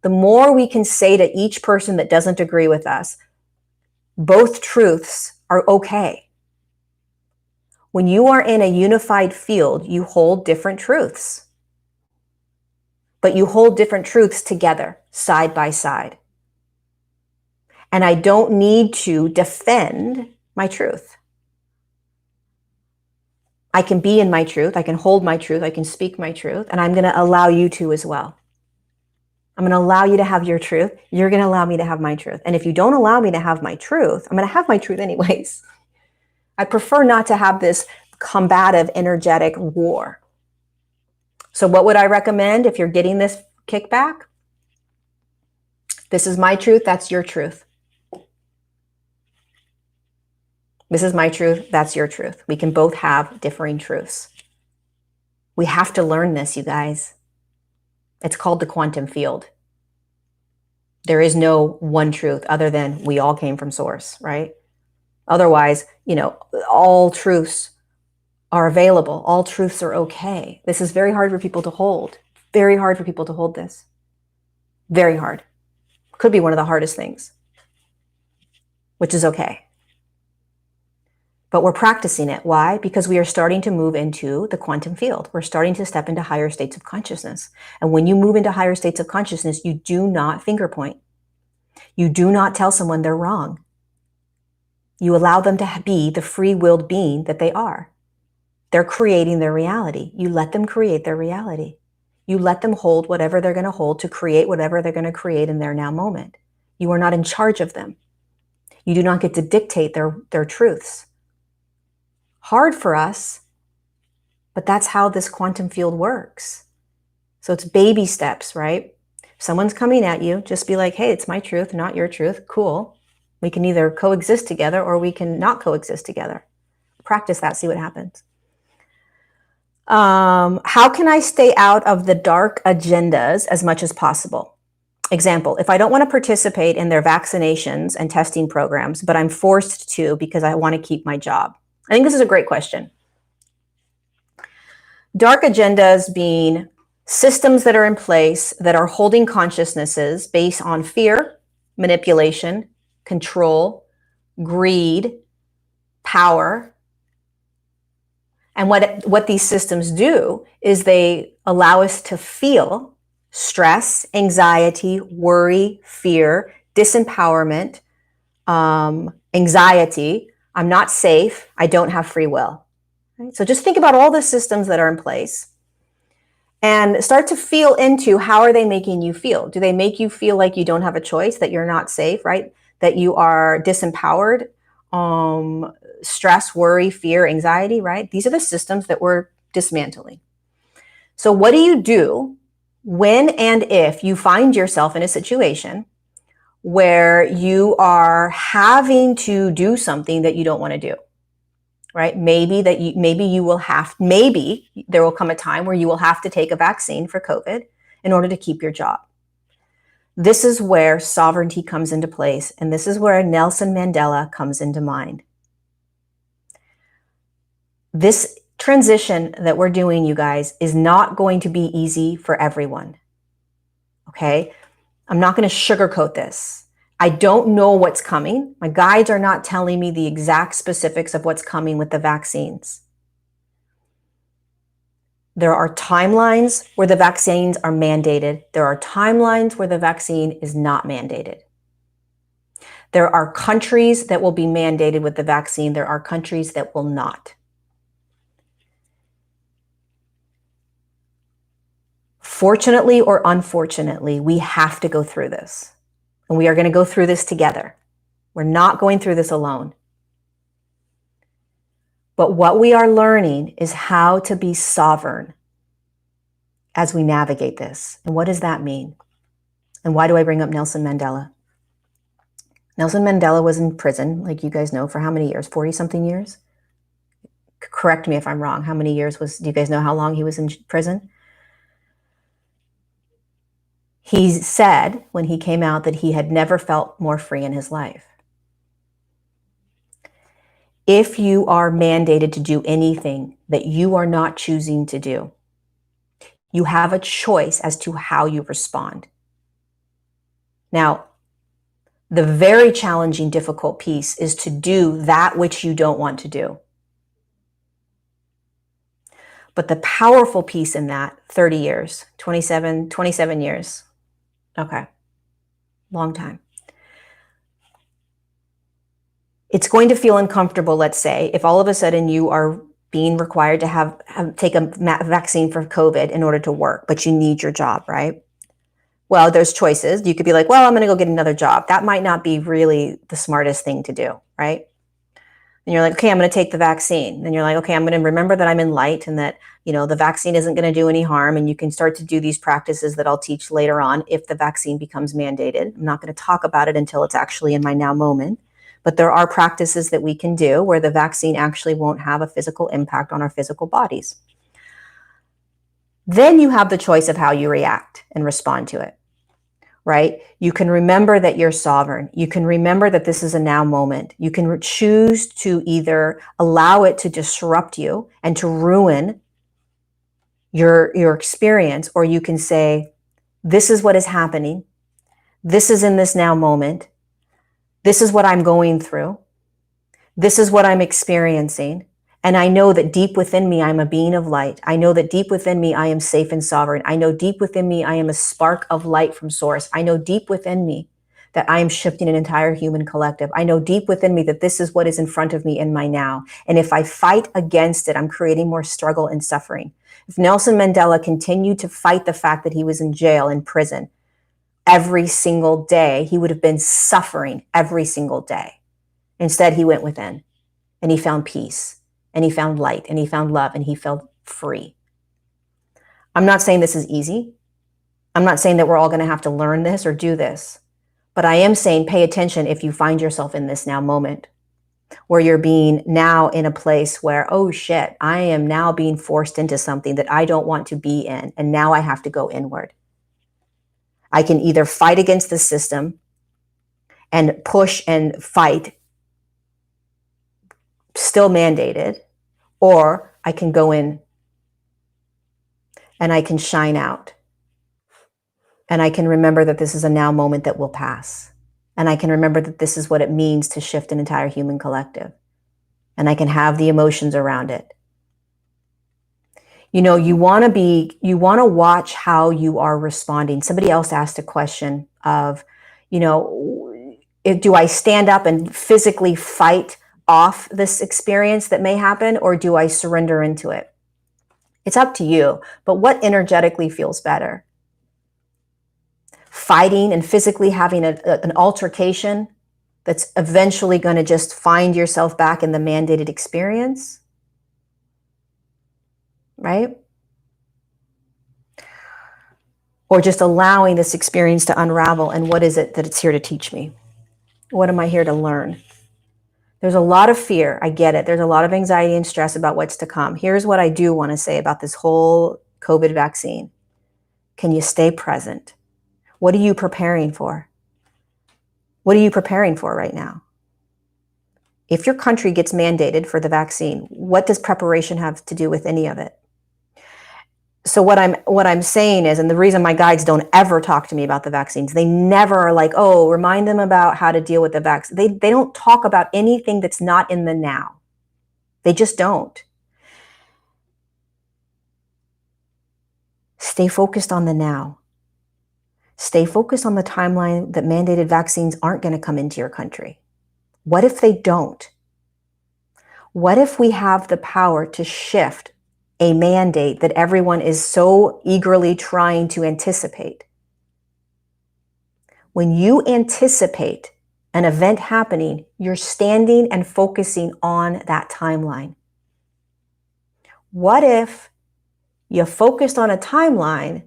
The more we can say to each person that doesn't agree with us, both truths are okay. When you are in a unified field, you hold different truths. But you hold different truths together, side by side. And I don't need to defend my truth. I can be in my truth. I can hold my truth. I can speak my truth. And I'm going to allow you to as well. I'm going to allow you to have your truth. You're going to allow me to have my truth. And if you don't allow me to have my truth, I'm going to have my truth anyways. I prefer not to have this combative, energetic war. So what would I recommend if you're getting this kickback? This is my truth. That's your truth. This is my truth. That's your truth. We can both have differing truths. We have to learn this, you guys. It's called the quantum field. There is no one truth other than we all came from source, right? Otherwise, all truths are available. All truths are okay. This is very hard for people to hold. Very hard for people to hold this. Very hard. Could be one of the hardest things, which is okay. But we're practicing it. Why? Because we are starting to move into the quantum field. We're starting to step into higher states of consciousness. And when you move into higher states of consciousness, you do not finger point. You do not tell someone they're wrong. You allow them to be the free-willed being that they are. They're creating their reality. You let them create their reality. You let them hold whatever they're going to hold to create whatever they're going to create in their now moment. You are not in charge of them. You do not get to dictate their truths. Hard for us, but that's how this quantum field works. So it's baby steps, right? If someone's coming at you, just be like, hey, it's my truth, not your truth. Cool. We can either coexist together or we can not coexist together. Practice that, see what happens. How can I stay out of the dark agendas as much as possible? Example, if I don't want to participate in their vaccinations and testing programs, but I'm forced to because I want to keep my job. I think this is a great question. Dark agendas being systems that are in place that are holding consciousnesses based on fear, manipulation, control, greed, power. And what these systems do is they allow us to feel stress, anxiety, worry, fear, disempowerment, anxiety. I'm not safe. I don't have free will. Right? So just think about all the systems that are in place and start to feel into how are they making you feel? Do they make you feel like you don't have a choice, that you're not safe, right? That you are disempowered, stress, worry, fear, anxiety, right? These are the systems that we're dismantling. So what do you do when and if you find yourself in a situation where you are having to do something that you don't want to do, right? Maybe there will come a time where you will have to take a vaccine for COVID in order to keep your job. This is where sovereignty comes into place, and this is where Nelson Mandela comes into mind. This transition that we're doing, you guys, is not going to be easy for everyone, okay? I'm not going to sugarcoat this. I don't know what's coming. My guides are not telling me the exact specifics of what's coming with the vaccines. There are timelines where the vaccines are mandated. There are timelines where the vaccine is not mandated. There are countries that will be mandated with the vaccine. There are countries that will not. Fortunately or unfortunately, we have to go through this. And we are going to go through this together. We're not going through this alone. But what we are learning is how to be sovereign as we navigate this. And what does that mean? And why do I bring up Nelson Mandela? Nelson Mandela was in prison, like you guys know, for how many years? 40-something years? Correct me if I'm wrong. How many years do you guys know how long he was in prison? He said when he came out that he had never felt more free in his life. If you are mandated to do anything that you are not choosing to do, you have a choice as to how you respond. Now, the very challenging, difficult piece is to do that which you don't want to do. But the powerful piece in that, 30 years, 27 years. Okay, long time. It's going to feel uncomfortable, let's say, if all of a sudden you are being required to take a vaccine for COVID in order to work, but you need your job, right? Well, there's choices. You could be like, well, I'm going to go get another job. That might not be really the smartest thing to do, right? And you're like, okay, I'm going to take the vaccine. And you're like, okay, I'm going to remember that I'm in light and that, the vaccine isn't going to do any harm. And you can start to do these practices that I'll teach later on if the vaccine becomes mandated. I'm not going to talk about it until it's actually in my now moment. But there are practices that we can do where the vaccine actually won't have a physical impact on our physical bodies. Then you have the choice of how you react and respond to it, right? You can remember that you're sovereign. You can remember that this is a now moment. You can choose to either allow it to disrupt you and to ruin your experience, or you can say, this is what is happening. This is in this now moment. This is what I'm going through. This is what I'm experiencing. And I know that deep within me, I'm a being of light. I know that deep within me, I am safe and sovereign. I know deep within me, I am a spark of light from source. I know deep within me that I am shifting an entire human collective. I know deep within me that this is what is in front of me in my now. And if I fight against it, I'm creating more struggle and suffering. If Nelson Mandela continued to fight the fact that he was in jail, in prison, every single day, he would have been suffering every single day. Instead, he went within and he found peace and he found light and he found love and he felt free. I'm not saying this is easy. I'm not saying that we're all going to have to learn this or do this, but I am saying pay attention if you find yourself in this now moment where you're being now in a place where, oh shit, I am now being forced into something that I don't want to be in. And now I have to go inward. I can either fight against the system and push and fight, still mandated, or I can go in and I can shine out. And I can remember that this is a now moment that will pass. And I can remember that this is what it means to shift an entire human collective. And I can have the emotions around it. You want to watch how you are responding. Somebody else asked a question of, do I stand up and physically fight off this experience that may happen, or do I surrender into it? It's up to you, but what energetically feels better? Fighting and physically having an altercation that's eventually going to just find yourself back in the mandated experience, right? Or just allowing this experience to unravel, and what is it that it's here to teach me? What am I here to learn? There's a lot of fear. I get it. There's a lot of anxiety and stress about what's to come. Here's what I do want to say about this whole COVID vaccine. Can you stay present? What are you preparing for? What are you preparing for right now? If your country gets mandated for the vaccine, what does preparation have to do with any of it? So what I'm saying is, and the reason my guides don't ever talk to me about the vaccines, they never are like, oh, remind them about how to deal with the vaccine. They don't talk about anything that's not in the now. They just don't. Stay focused on the now. Stay focused on the timeline that mandated vaccines aren't going to come into your country. What if they don't? What if we have the power to shift a mandate that everyone is so eagerly trying to anticipate? When you anticipate an event happening, you're standing and focusing on that timeline. What if you focused on a timeline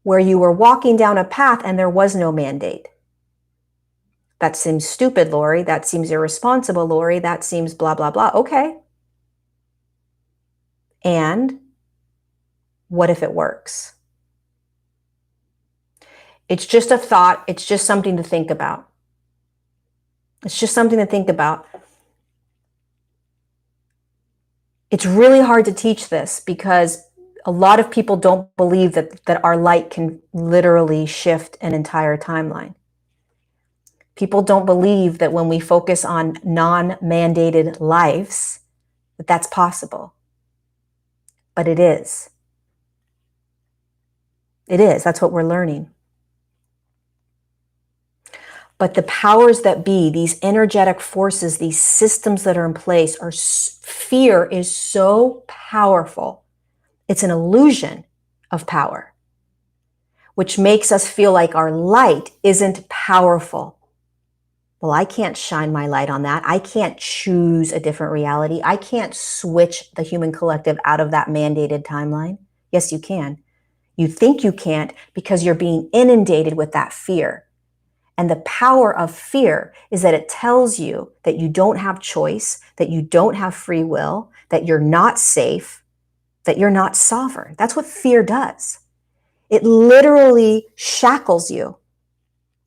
where you were walking down a path and there was no mandate? That seems stupid, Lorie. That seems irresponsible, Lorie. That seems blah, blah, blah. Okay. And what if it works? It's just a thought. It's just something to think about. It's just something to think about. It's really hard to teach this because a lot of people don't believe that our light can literally shift an entire timeline. People don't believe that when we focus on non-mandated lives, that that's possible. But it is. It is. That's what we're learning. But the powers that be, these energetic forces, these systems that are in place, fear is so powerful. It's an illusion of power, which makes us feel like our light isn't powerful. Well, I can't shine my light on that. I can't choose a different reality. I can't switch the human collective out of that mandated timeline. Yes, you can. You think you can't because you're being inundated with that fear. And the power of fear is that it tells you that you don't have choice, that you don't have free will, that you're not safe, that you're not sovereign. That's what fear does. It literally shackles you.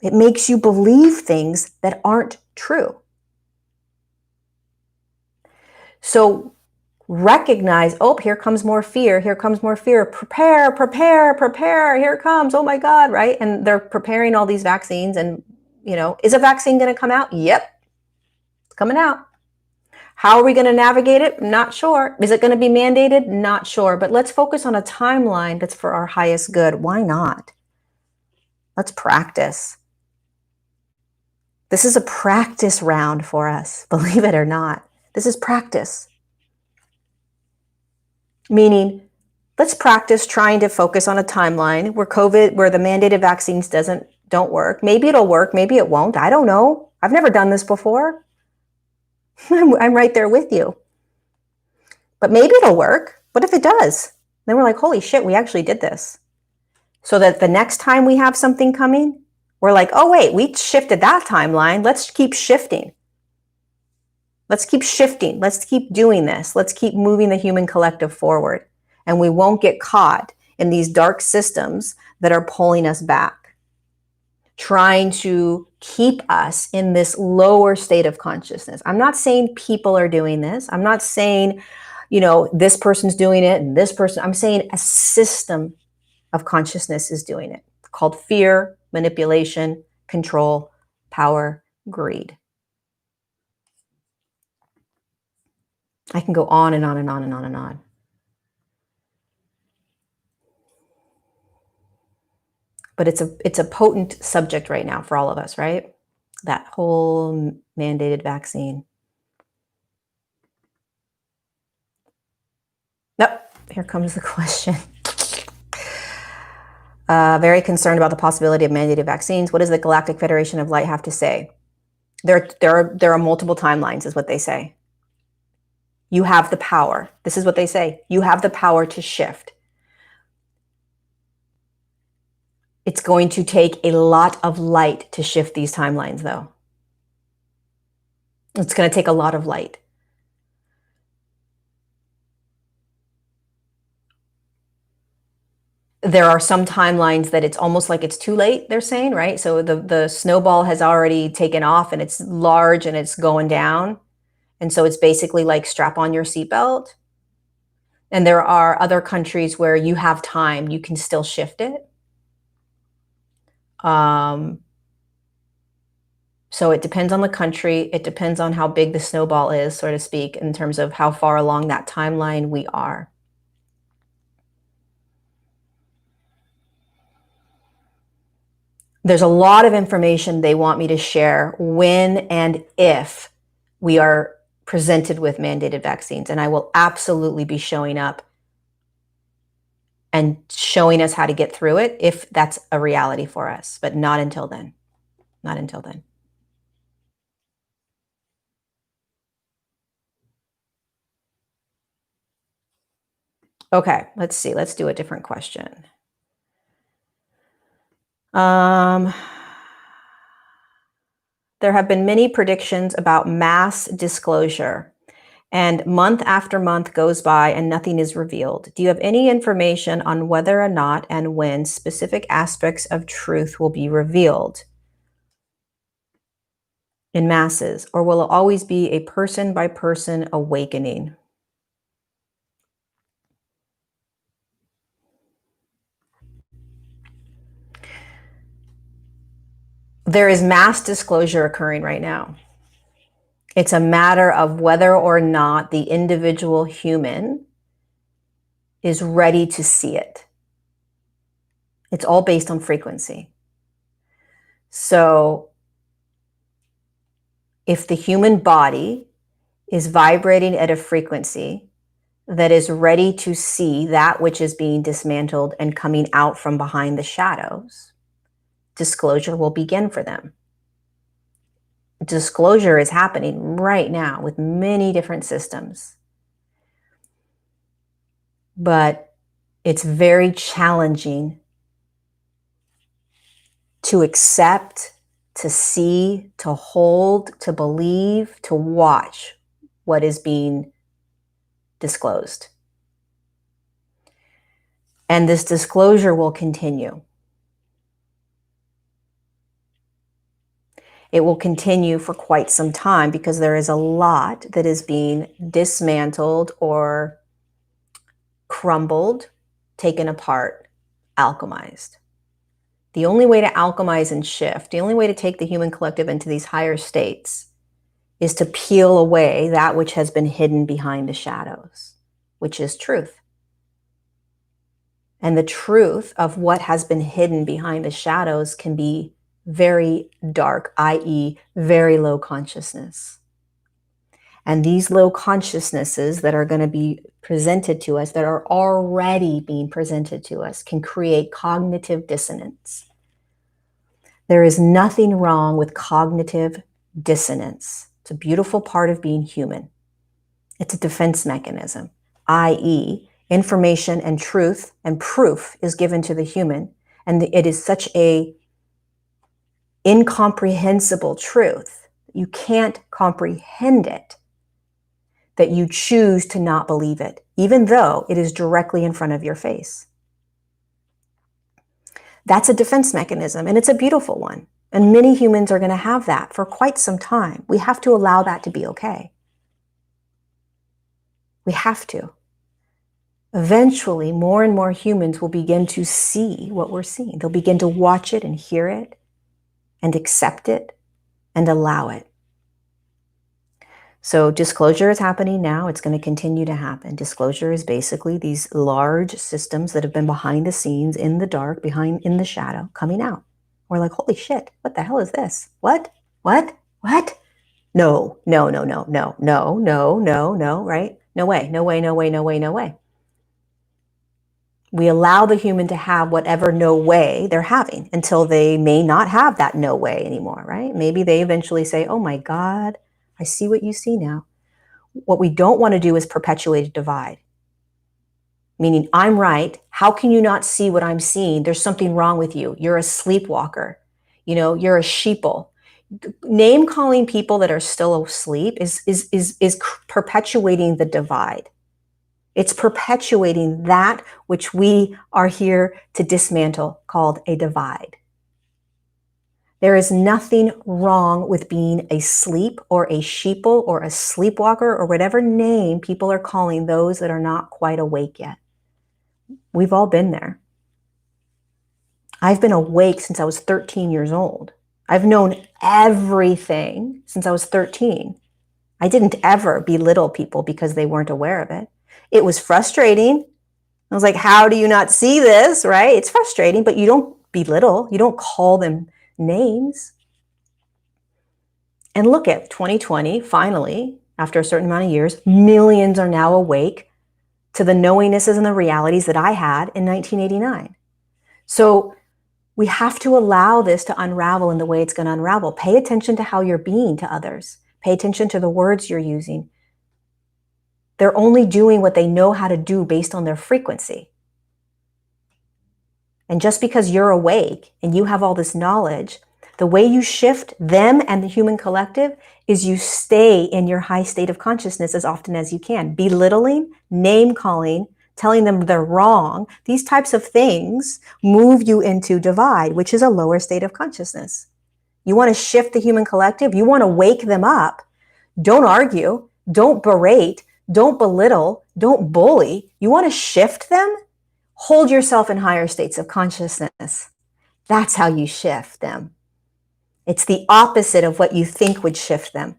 It makes you believe things that aren't true. So recognize, oh, here comes more fear. Here comes more fear. Prepare, prepare, prepare. Here it comes. Oh my God, right? And they're preparing all these vaccines. And, is a vaccine going to come out? Yep, it's coming out. How are we going to navigate it? Not sure. Is it going to be mandated? Not sure. But let's focus on a timeline that's for our highest good. Why not? Let's practice. This is a practice round for us, believe it or not. This is practice. Meaning, let's practice trying to focus on a timeline where the mandated vaccines don't work. Maybe it'll work, maybe it won't. I don't know. I've never done this before. I'm right there with you. But maybe it'll work. What if it does? Then we're like, holy shit, we actually did this. So that the next time we have something coming, we're like, oh wait, we shifted that timeline. Let's keep shifting. Let's keep shifting. Let's keep doing this. Let's keep moving the human collective forward. And we won't get caught in these dark systems that are pulling us back, trying to keep us in this lower state of consciousness. I'm not saying people are doing this. I'm not saying, this person's doing it and this person. I'm saying a system of consciousness is doing it, called fear, manipulation, control, power, greed. I can go on and on and on and on and on. But it's a potent subject right now for all of us, right? That whole mandated vaccine. Nope, here comes the question. Very concerned about the possibility of mandated vaccines. What does the Galactic Federation of Light have to say? There are multiple timelines, is what they say. You have the power. This is what they say. You have the power to shift. It's going to take a lot of light to shift these timelines, though. It's going to take a lot of light. There are some timelines that it's almost like it's too late, they're saying, right? So the snowball has already taken off and it's large and it's going down. And so it's basically like strap on your seatbelt. And there are other countries where you have time, you can still shift it. So it depends on the country. It depends on how big the snowball is, so to speak, in terms of how far along that timeline we are. There's a lot of information they want me to share when and if we are presented with mandated vaccines. And I will absolutely be showing up and showing us how to get through it if that's a reality for us, but not until then. Not until then. Okay, let's see. Let's do a different question. There have been many predictions about mass disclosure, and month after month goes by and nothing is revealed. Do you have any information on whether or not and when specific aspects of truth will be revealed in masses, or will it always be a person by person awakening? There is mass disclosure occurring right now. It's a matter of whether or not the individual human is ready to see it. It's all based on frequency. So if the human body is vibrating at a frequency that is ready to see that which is being dismantled and coming out from behind the shadows, disclosure will begin for them. Disclosure is happening right now with many different systems. But it's very challenging to accept, to see, to hold, to believe, to watch what is being disclosed. And this disclosure will continue. It will continue for quite some time because there is a lot that is being dismantled or crumbled, taken apart, alchemized. The only way to alchemize and shift, the only way to take the human collective into these higher states is to peel away that which has been hidden behind the shadows, which is truth. And the truth of what has been hidden behind the shadows can be very dark, i.e., very low consciousness. And these low consciousnesses that are going to be presented to us, that are already being presented to us, can create cognitive dissonance. There is nothing wrong with cognitive dissonance. It's a beautiful part of being human. It's a defense mechanism, i.e., information and truth and proof is given to the human, and it is such a incomprehensible truth. You can't comprehend it, that you choose to not believe it, even though it is directly in front of your face. That's a defense mechanism, and it's a beautiful one. And many humans are going to have that for quite some time. We have to allow that to be okay. We have to. Eventually, more and more humans will begin to see what we're seeing. They'll begin to watch it and hear it and accept it and allow it. So disclosure is happening now. It's going to continue to happen. Disclosure is basically these large systems that have been behind the scenes, in the dark, in the shadow, coming out. We're like, holy shit, what the hell is this? What? What? What? No, no, no, no, no, no, no, no, no, right? No way, no way, no way, no way, no way. We allow the human to have whatever no way they're having until they may not have that no way anymore, right? Maybe they eventually say, oh my God, I see what you see now. What we don't want to do is perpetuate a divide. Meaning, I'm right. How can you not see what I'm seeing? There's something wrong with you. You're a sleepwalker. You're a sheeple. Name calling people that are still asleep is perpetuating the divide. It's perpetuating that which we are here to dismantle, called a divide. There is nothing wrong with being asleep or a sheeple or a sleepwalker or whatever name people are calling those that are not quite awake yet. We've all been there. I've been awake since I was 13 years old. I've known everything since I was 13. I didn't ever belittle people because they weren't aware of it. It was frustrating. I was like, how do you not see this, right? It's frustrating, but you don't belittle. You don't call them names. And look at 2020, finally, after a certain amount of years, millions are now awake to the knowingnesses and the realities that I had in 1989. So we have to allow this to unravel in the way it's going to unravel. Pay attention to how you're being to others. Pay attention to the words you're using. They're only doing what they know how to do based on their frequency. And just because you're awake and you have all this knowledge, the way you shift them and the human collective is you stay in your high state of consciousness as often as you can. Belittling, name calling, telling them they're wrong, these types of things move you into divide, which is a lower state of consciousness. You want to shift the human collective, you want to wake them up. Don't argue, don't berate, don't belittle, don't bully. You want to shift them? Hold yourself in higher states of consciousness. That's how you shift them. It's the opposite of what you think would shift them.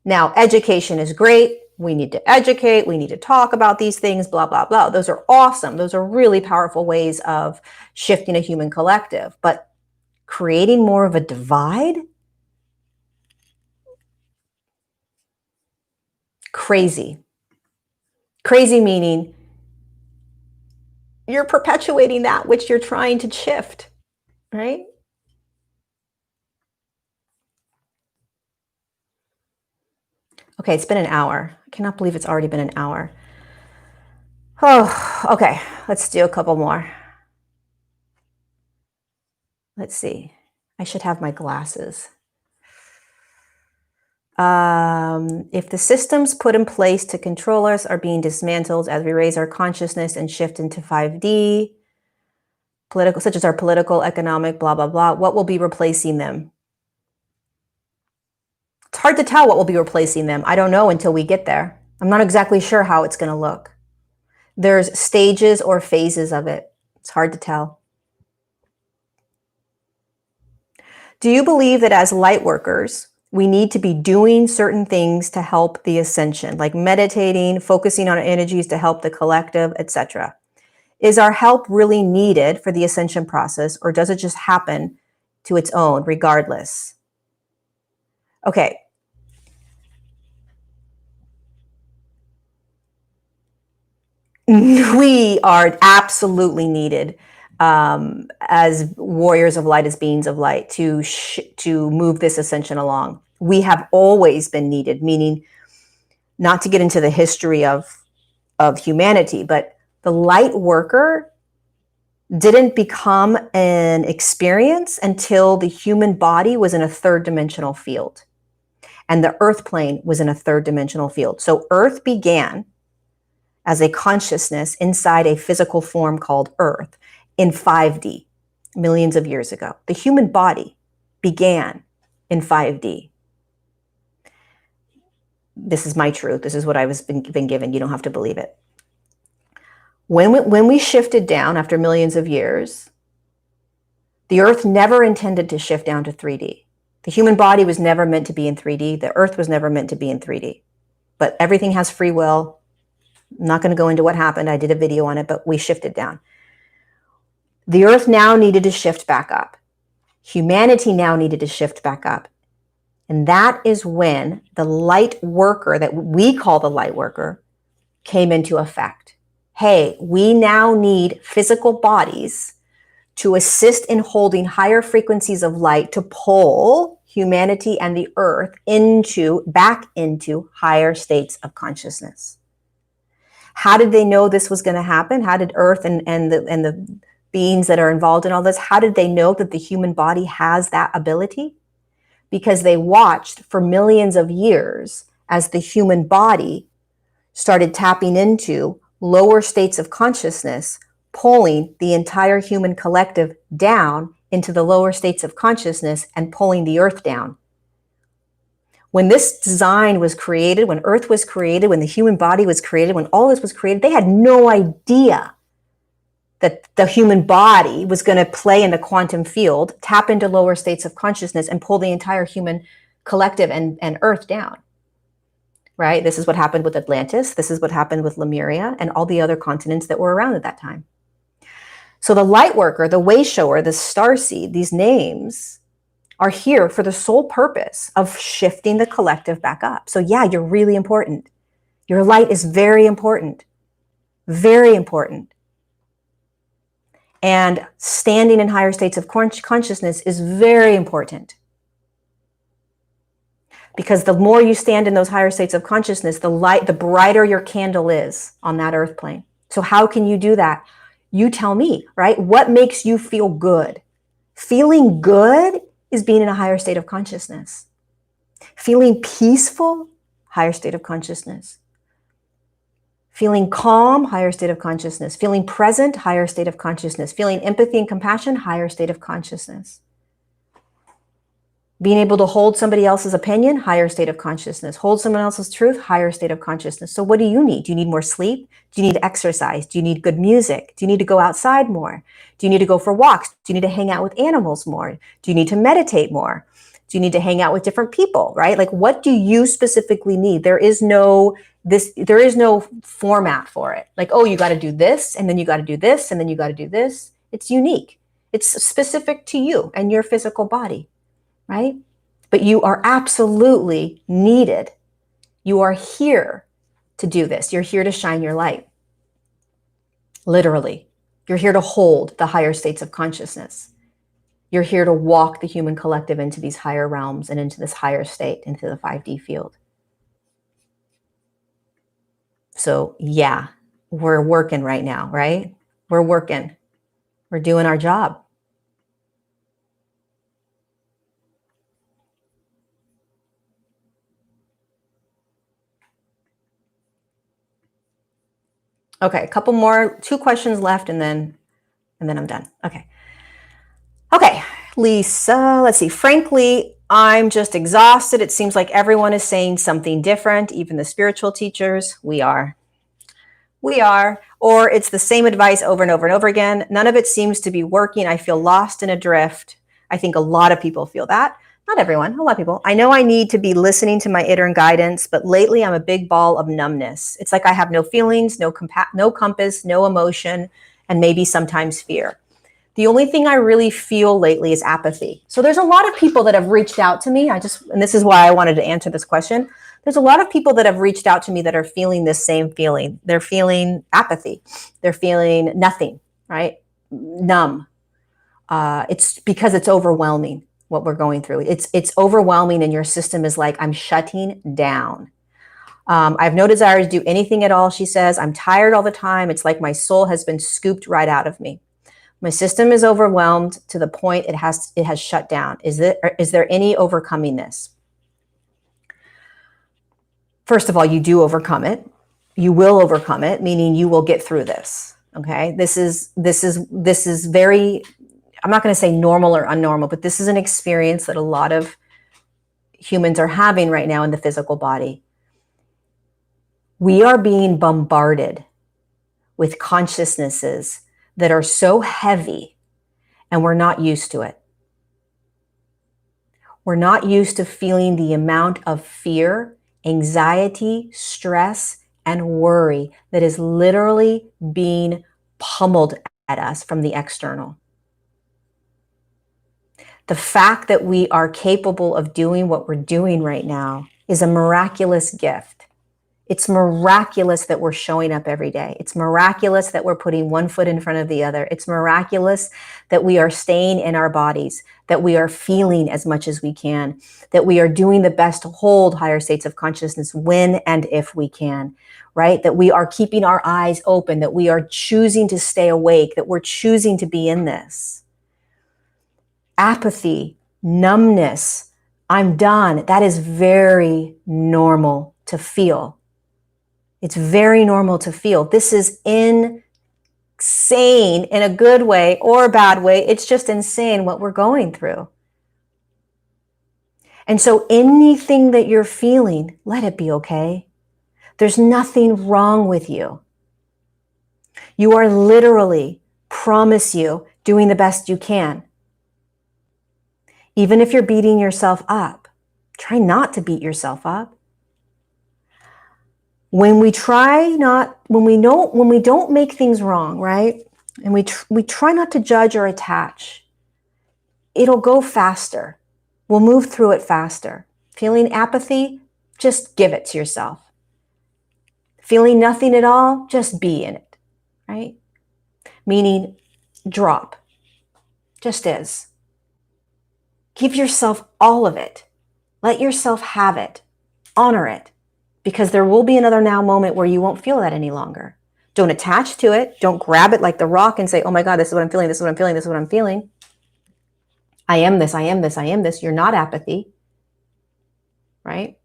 Now, education is great. We need to educate. We need to talk about these things, blah, blah, blah. Those are awesome. Those are really powerful ways of shifting a human collective. But creating more of a divide? Crazy. Crazy meaning you're perpetuating that which you're trying to shift, right? Okay, it's been an hour. I cannot believe it's already been an hour. Oh, okay. Let's do a couple more. Let's see. I should have my glasses. If the systems put in place to control us are being dismantled as we raise our consciousness and shift into 5D, political, such as our political, economic, blah, blah, blah, what will be replacing them? It's hard to tell what will be replacing them. I don't know until we get there. I'm not exactly sure how it's going to look. There's stages or phases of it. It's hard to tell. Do you believe that as light workers, we need to be doing certain things to help the ascension, like meditating, focusing on our energies to help the collective, etc.? Is our help really needed for the ascension process, or does it just happen to its own regardless? Okay. We are absolutely needed as warriors of light, as beings of light, to move this ascension along. We have always been needed, meaning not to get into the history of humanity, but the light worker didn't become an experience until the human body was in a third dimensional field and the earth plane was in a third dimensional field. So earth began as a consciousness inside a physical form called earth in 5D millions of years ago. The human body began in 5D. This is my truth. This is what I was been given. You don't have to believe it. When we shifted down after millions of years, the earth never intended to shift down to 3D. The human body was never meant to be in 3D. The earth was never meant to be in 3D. But everything has free will. I'm not going to go into what happened. I did a video on it, but we shifted down. The earth now needed to shift back up. Humanity now needed to shift back up. And that is when the light worker, that we call the light worker, came into effect. Hey, we now need physical bodies to assist in holding higher frequencies of light to pull humanity and the earth back into higher states of consciousness. How did they know this was going to happen? How did Earth and the beings that are involved in all this, how did they know that the human body has that ability? Because they watched for millions of years as the human body started tapping into lower states of consciousness, pulling the entire human collective down into the lower states of consciousness and pulling the earth down. When this design was created, when Earth was created, when the human body was created, when all this was created, they had no idea that the human body was going to play in the quantum field, tap into lower states of consciousness, and pull the entire human collective and Earth down. Right? This is what happened with Atlantis. This is what happened with Lemuria and all the other continents that were around at that time. So the light worker, the way shower, the starseed, these names are here for the sole purpose of shifting the collective back up. So yeah, you're really important. Your light is very important. Very important. And standing in higher states of consciousness is very important. Because the more you stand in those higher states of consciousness, the brighter your candle is on that earth plane. So how can you do that? You tell me, right? What makes you feel good? Feeling good is being in a higher state of consciousness. Feeling peaceful, higher state of consciousness. Feeling calm, higher state of consciousness. Feeling present, higher state of consciousness. Feeling empathy and compassion, higher state of consciousness. Being able to hold somebody else's opinion, higher state of consciousness. Hold someone else's truth, higher state of consciousness. So what do you need? Do you need more sleep? Do you need exercise? Do you need good music? Do you need to go outside more? Do you need to go for walks? Do you need to hang out with animals more? Do you need to meditate more? Do you need to hang out with different people, right? Like, what do you specifically need? There is no format for it. Like, oh, you got to do this, and then you got to do this, and then you got to do this. It's unique. It's specific to you and your physical body, right? But you are absolutely needed. You are here to do this. You're here to shine your light. Literally. You're here to hold the higher states of consciousness. You're here to walk the human collective into these higher realms and into this higher state, into the 5D field. So yeah, we're working right now, right? We're working. We're doing our job. Okay, a couple more, 2 questions left, and then I'm done. Okay, Lisa, let's see. Frankly, I'm just exhausted. It seems like everyone is saying something different, even the spiritual teachers. We are. Or it's the same advice over and over and over again. None of it seems to be working. I feel lost and adrift. I think a lot of people feel that. Not everyone, a lot of people. I know I need to be listening to my inner guidance, but lately I'm a big ball of numbness. It's like I have no feelings, no compass, no emotion, and maybe sometimes fear. The only thing I really feel lately is apathy. So there's a lot of people that have reached out to me. And this is why I wanted to answer this question. There's a lot of people that have reached out to me that are feeling this same feeling. They're feeling apathy. They're feeling nothing, right? Numb. It's because it's overwhelming what we're going through. It's overwhelming, and your system is like, I'm shutting down. I have no desire to do anything at all, she says. I'm tired all the time. It's like my soul has been scooped right out of me. My system is overwhelmed to the point it has shut down. Is there any overcoming this? First of all, you do overcome it. You will overcome it, meaning you will get through this. Okay? This is very, I'm not going to say normal or unnormal, but this is an experience that a lot of humans are having right now in the physical body. We are being bombarded with consciousnesses that are so heavy, and we're not used to it. We're not used to feeling the amount of fear, anxiety, stress, and worry that is literally being pummeled at us from the external. The fact that we are capable of doing what we're doing right now is a miraculous gift. It's miraculous that we're showing up every day. It's miraculous that we're putting one foot in front of the other. It's miraculous that we are staying in our bodies, that we are feeling as much as we can, that we are doing the best to hold higher states of consciousness when and if we can, right? That we are keeping our eyes open, that we are choosing to stay awake, that we're choosing to be in this. Apathy, numbness, I'm done. That is very normal to feel. It's very normal to feel. This is insane in a good way or a bad way. It's just insane what we're going through. And so anything that you're feeling, let it be okay. There's nothing wrong with you. You are literally, promise you, doing the best you can. Even if you're beating yourself up, try not to beat yourself up. When we don't make things wrong, right? And we try not to judge or attach, it'll go faster. We'll move through it faster. Feeling apathy, just give it to yourself. Feeling nothing at all, just be in it, right? Meaning drop, just is. Give yourself all of it. Let yourself have it. Honor it. Because there will be another now moment where you won't feel that any longer. Don't attach to it. Don't grab it like the rock and say, oh my God, this is what I'm feeling. This is what I'm feeling. This is what I'm feeling. I am this. I am this. I am this. You're not apathy. Right?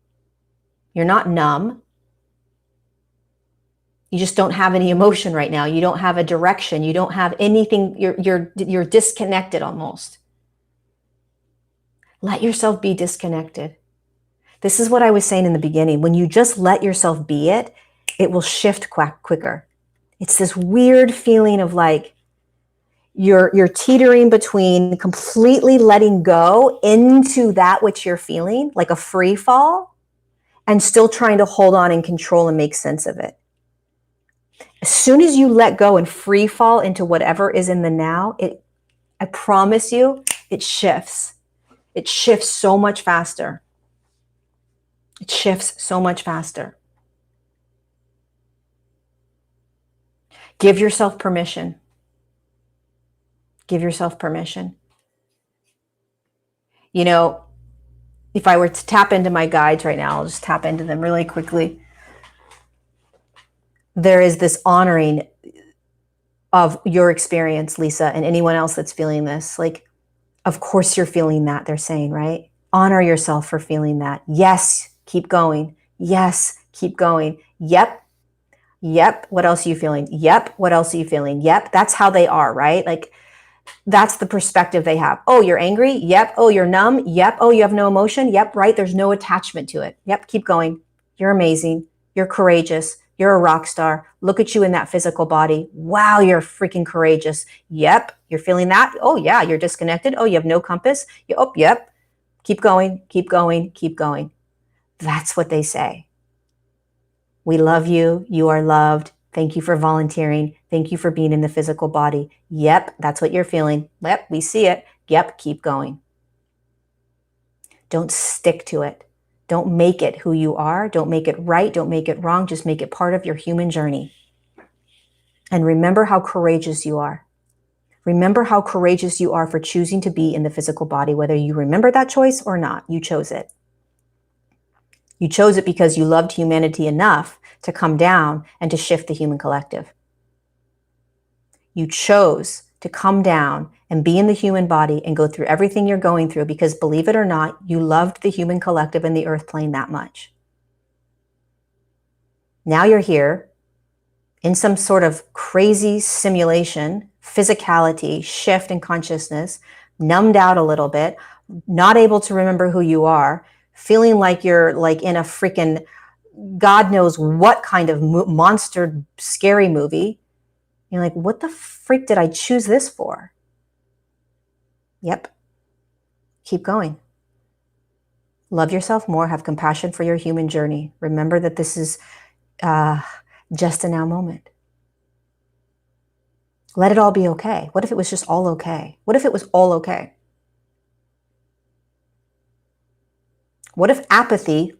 You're not numb. You just don't have any emotion right now. You don't have a direction. You don't have anything. You're disconnected almost. Let yourself be disconnected. This is what I was saying in the beginning. When you just let yourself be it, it will shift quicker. It's this weird feeling of like you're teetering between completely letting go into that which you're feeling, like a free fall, and still trying to hold on and control and make sense of it. As soon as you let go and free fall into whatever is in the now, I promise you, it shifts. It shifts so much faster. It shifts so much faster. Give yourself permission. Give yourself permission. You know, if I were to tap into my guides right now, I'll just tap into them really quickly. There is this honoring of your experience, Lisa, and anyone else that's feeling this. Like, of course you're feeling that, they're saying, right? Honor yourself for feeling that. Yes, keep going. Yes, keep going. Yep. Yep. What else are you feeling? Yep. What else are you feeling? Yep. That's how they are, right? Like, that's the perspective they have. Oh, you're angry? Yep. Oh, you're numb? Yep. Oh, you have no emotion? Yep. Right. There's no attachment to it. Yep. Keep going. You're amazing. You're courageous. You're a rock star. Look at you in that physical body. Wow, you're freaking courageous. Yep. You're feeling that? Oh, yeah. You're disconnected. Oh, you have no compass. Oh, yep. Keep going. Keep going. Keep going. That's what they say. We love you. You are loved. Thank you for volunteering. Thank you for being in the physical body. Yep, that's what you're feeling. Yep, we see it. Yep, keep going. Don't stick to it. Don't make it who you are. Don't make it right. Don't make it wrong. Just make it part of your human journey. And remember how courageous you are. Remember how courageous you are for choosing to be in the physical body, whether you remember that choice or not. You chose it. You chose it because you loved humanity enough to come down and to shift the human collective. You chose to come down and be in the human body and go through everything you're going through because, believe it or not, you loved the human collective and the earth plane that much. Now you're here in some sort of crazy simulation, physicality, shift in consciousness, numbed out a little bit, not able to remember who you are, feeling like you're like in a freaking God knows what kind of monster scary movie. You're like, what the freak did I choose this for? Yep. Keep going. Love yourself more. Have compassion for your human journey. Remember that this is just a now moment. Let it all be okay. What if it was just all okay? What if it was all okay? What if apathy,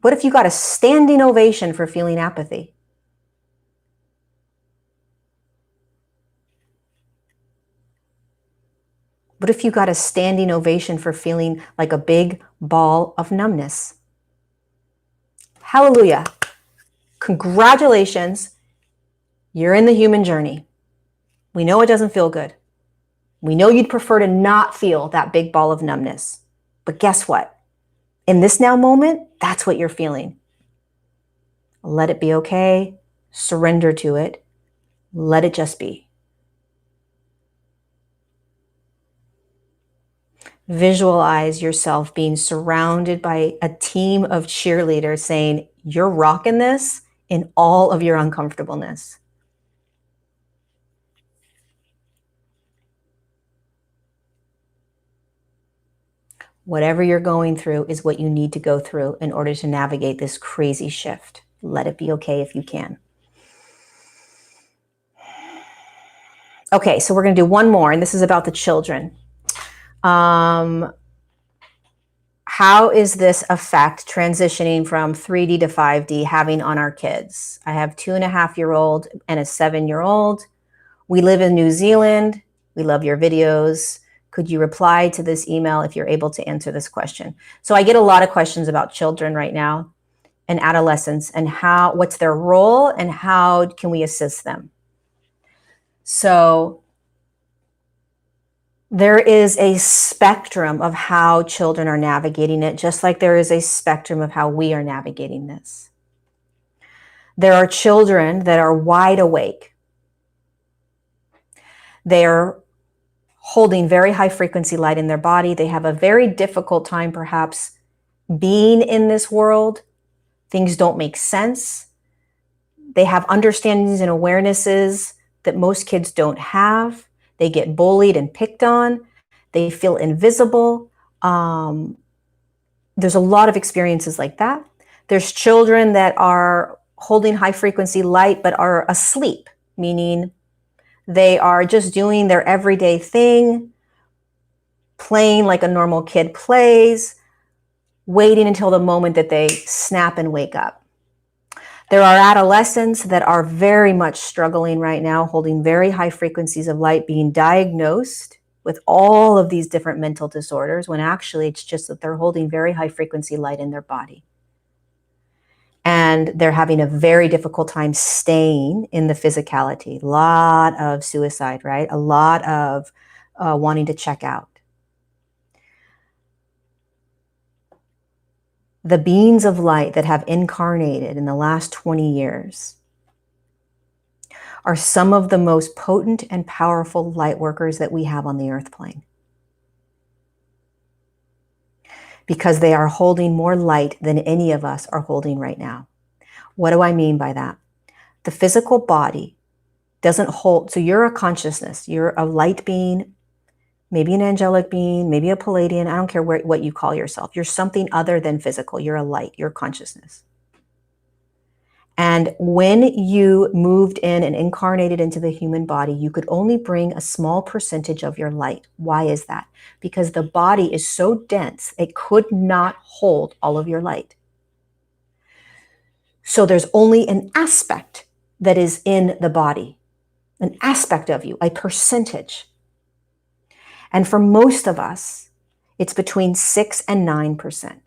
what if you got a standing ovation for feeling apathy? What if you got a standing ovation for feeling like a big ball of numbness? Hallelujah. Congratulations. You're in the human journey. We know it doesn't feel good. We know you'd prefer to not feel that big ball of numbness. But guess what? In this now moment, that's what you're feeling. Let it be okay. Surrender to it. Let it just be. Visualize yourself being surrounded by a team of cheerleaders saying, you're rocking this in all of your uncomfortableness. Whatever you're going through is what you need to go through in order to navigate this crazy shift. Let it be okay if you can. Okay, so we're going to do one more, and this is about the children. How is this effect transitioning from 3D to 5D having on our kids? I have 2.5-year-old and a 7-year-old. We live in New Zealand. We love your videos. Could you reply to this email if you're able to answer this question? So I get a lot of questions about children right now and adolescents and what's their role and how can we assist them? So there is a spectrum of how children are navigating it, just like there is a spectrum of how we are navigating this. There are children that are wide awake. They are holding very high frequency light in their body. They have a very difficult time perhaps being in this world. Things don't make sense. They have understandings and awarenesses that most kids don't have. They get bullied and picked on. They feel invisible. There's a lot of experiences like that. There's children that are holding high frequency light but are asleep, meaning they are just doing their everyday thing, playing like a normal kid plays, waiting until the moment that they snap and wake up. There are adolescents that are very much struggling right now, holding very high frequencies of light, being diagnosed with all of these different mental disorders, when actually it's just that they're holding very high frequency light in their body. And they're having a very difficult time staying in the physicality. A lot of suicide, right? A lot of wanting to check out. The beings of light that have incarnated in the last 20 years are some of the most potent and powerful light workers that we have on the earth plane. Because they are holding more light than any of us are holding right now. What do I mean by that? The physical body doesn't hold, so you're a consciousness, you're a light being, maybe an angelic being, maybe a Palladian, I don't care what you call yourself. You're something other than physical. You're a light, you're consciousness. And when you moved in and incarnated into the human body, you could only bring a small percentage of your light. Why is that? Because the body is so dense, it could not hold all of your light. So there's only an aspect that is in the body, an aspect of you, a percentage. And for most of us, it's between 6 and 9%.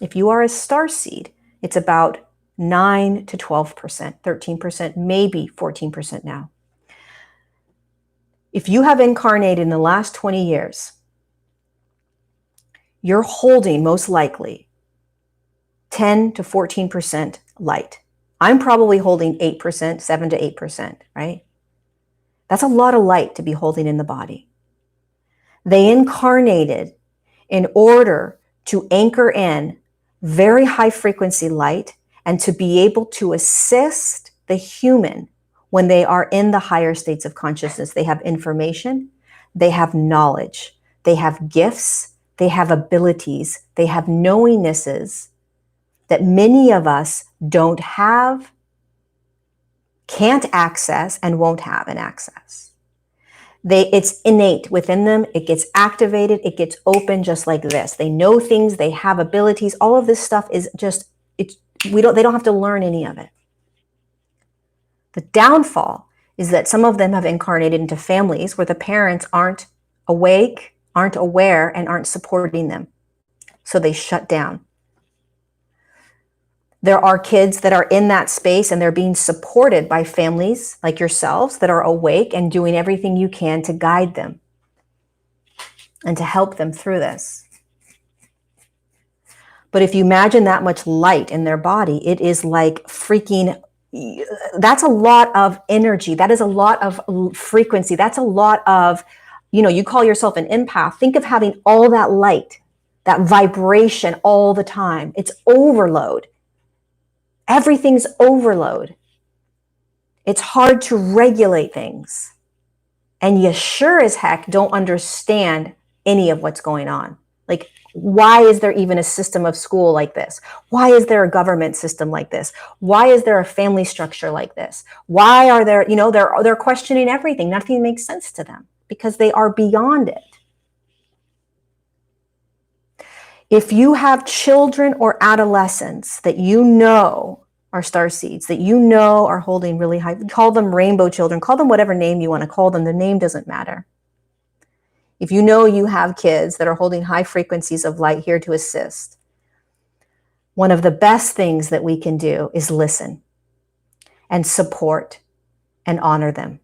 If you are a starseed, it's about 9 to 12%, 13%, maybe 14% now. If you have incarnated in the last 20 years, you're holding most likely 10 to 14% light. I'm probably holding 8%, 7 to 8%, right? That's a lot of light to be holding in the body. They incarnated in order to anchor in very high frequency light and to be able to assist the human when they are in the higher states of consciousness. They have information, they have knowledge, they have gifts, they have abilities, they have knowingnesses that many of us don't have, can't access, and won't have an access. It's innate within them. It gets activated. It gets open just like this. They know things. They have abilities. All of this stuff is just, they don't have to learn any of it. The downfall is that some of them have incarnated into families where the parents aren't awake, aren't aware, and aren't supporting them. So they shut down. There are kids that are in that space and they're being supported by families like yourselves that are awake and doing everything you can to guide them and to help them through this. But if you imagine that much light in their body, it is like freaking, that's a lot of energy. That is a lot of frequency. That's a lot of, you call yourself an empath. Think of having all that light, that vibration all the time. It's overload. Everything's overload. It's hard to regulate things. And you sure as heck don't understand any of what's going on. Like, why is there even a system of school like this? Why is there a government system like this? Why is there a family structure like this? Why are there, they're questioning everything. Nothing makes sense to them because they are beyond it. If you have children or adolescents that are starseeds, that are holding really high, call them rainbow children, call them whatever name you want to call them, the name doesn't matter. If you know you have kids that are holding high frequencies of light here to assist, one of the best things that we can do is listen and support and honor them.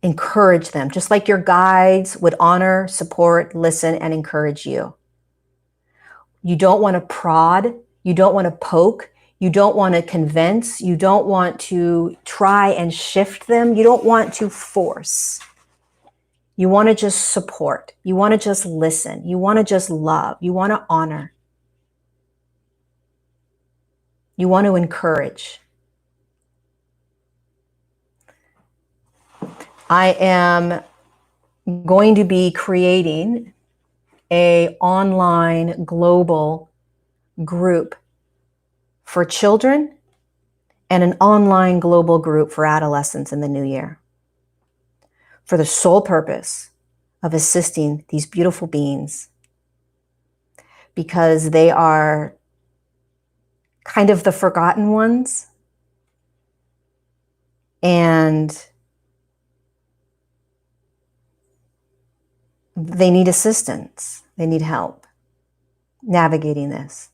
Encourage them, just like your guides would honor, support, listen, and encourage you. You don't want to prod. You don't want to poke. You don't want to convince. You don't want to try and shift them. You don't want to force. You want to just support. You want to just listen. You want to just love. You want to honor. You want to encourage. I am going to be creating an online global group for children and an online global group for adolescents in the new year, for the sole purpose of assisting these beautiful beings, because they are kind of the forgotten ones, and they need assistance. They need help navigating this.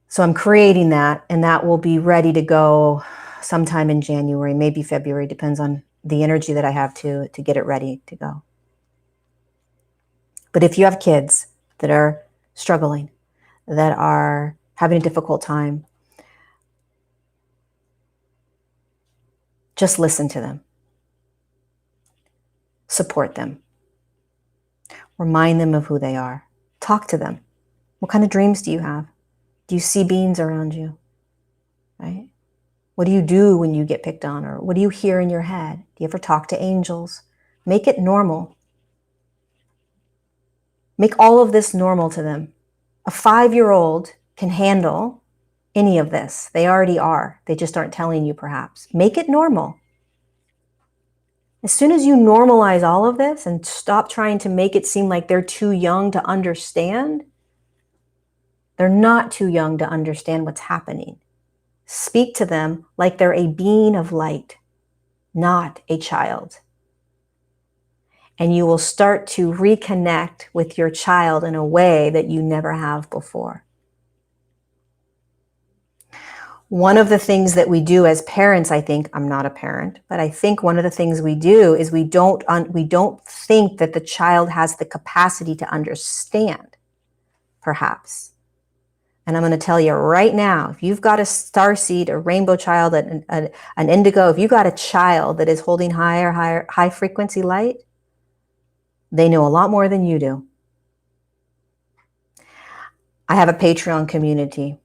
So I'm creating that, and that will be ready to go sometime in January, maybe February, depends on the energy that I have to get it ready to go. But if you have kids that are struggling, that are having a difficult time, just listen to them. Support them. Remind them of who they are. Talk to them. What kind of dreams do you have? Do you see beings around you? Right? What do you do when you get picked on? Or what do you hear in your head? Do you ever talk to angels? Make it normal. Make all of this normal to them. A 5-year-old can handle any of this. They already are. They just aren't telling you, perhaps. Make it normal. As soon as you normalize all of this and stop trying to make it seem like they're too young to understand, they're not too young to understand what's happening. Speak to them like they're a being of light, not a child. And you will start to reconnect with your child in a way that you never have before. One of the things that we do as parents, I think, I'm not a parent, but I think one of the things we do is we don't think that the child has the capacity to understand, perhaps. And I'm going to tell you right now, if you've got a starseed, a rainbow child, an indigo, if you've got a child that is holding high frequency light, they know a lot more than you do. I have a Patreon community.